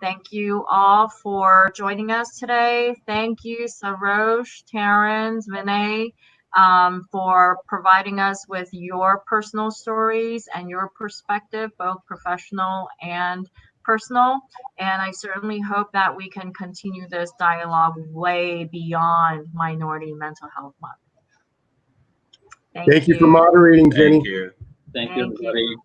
Thank you all for joining us today. Thank you, Sarosh, Terence, Vinay, for providing us with your personal stories and your perspective, both professional and personal. And I certainly hope that we can continue this dialogue way beyond Minority Mental Health Month. Thank you for moderating, Jenny. Thank you. Thank you, everybody.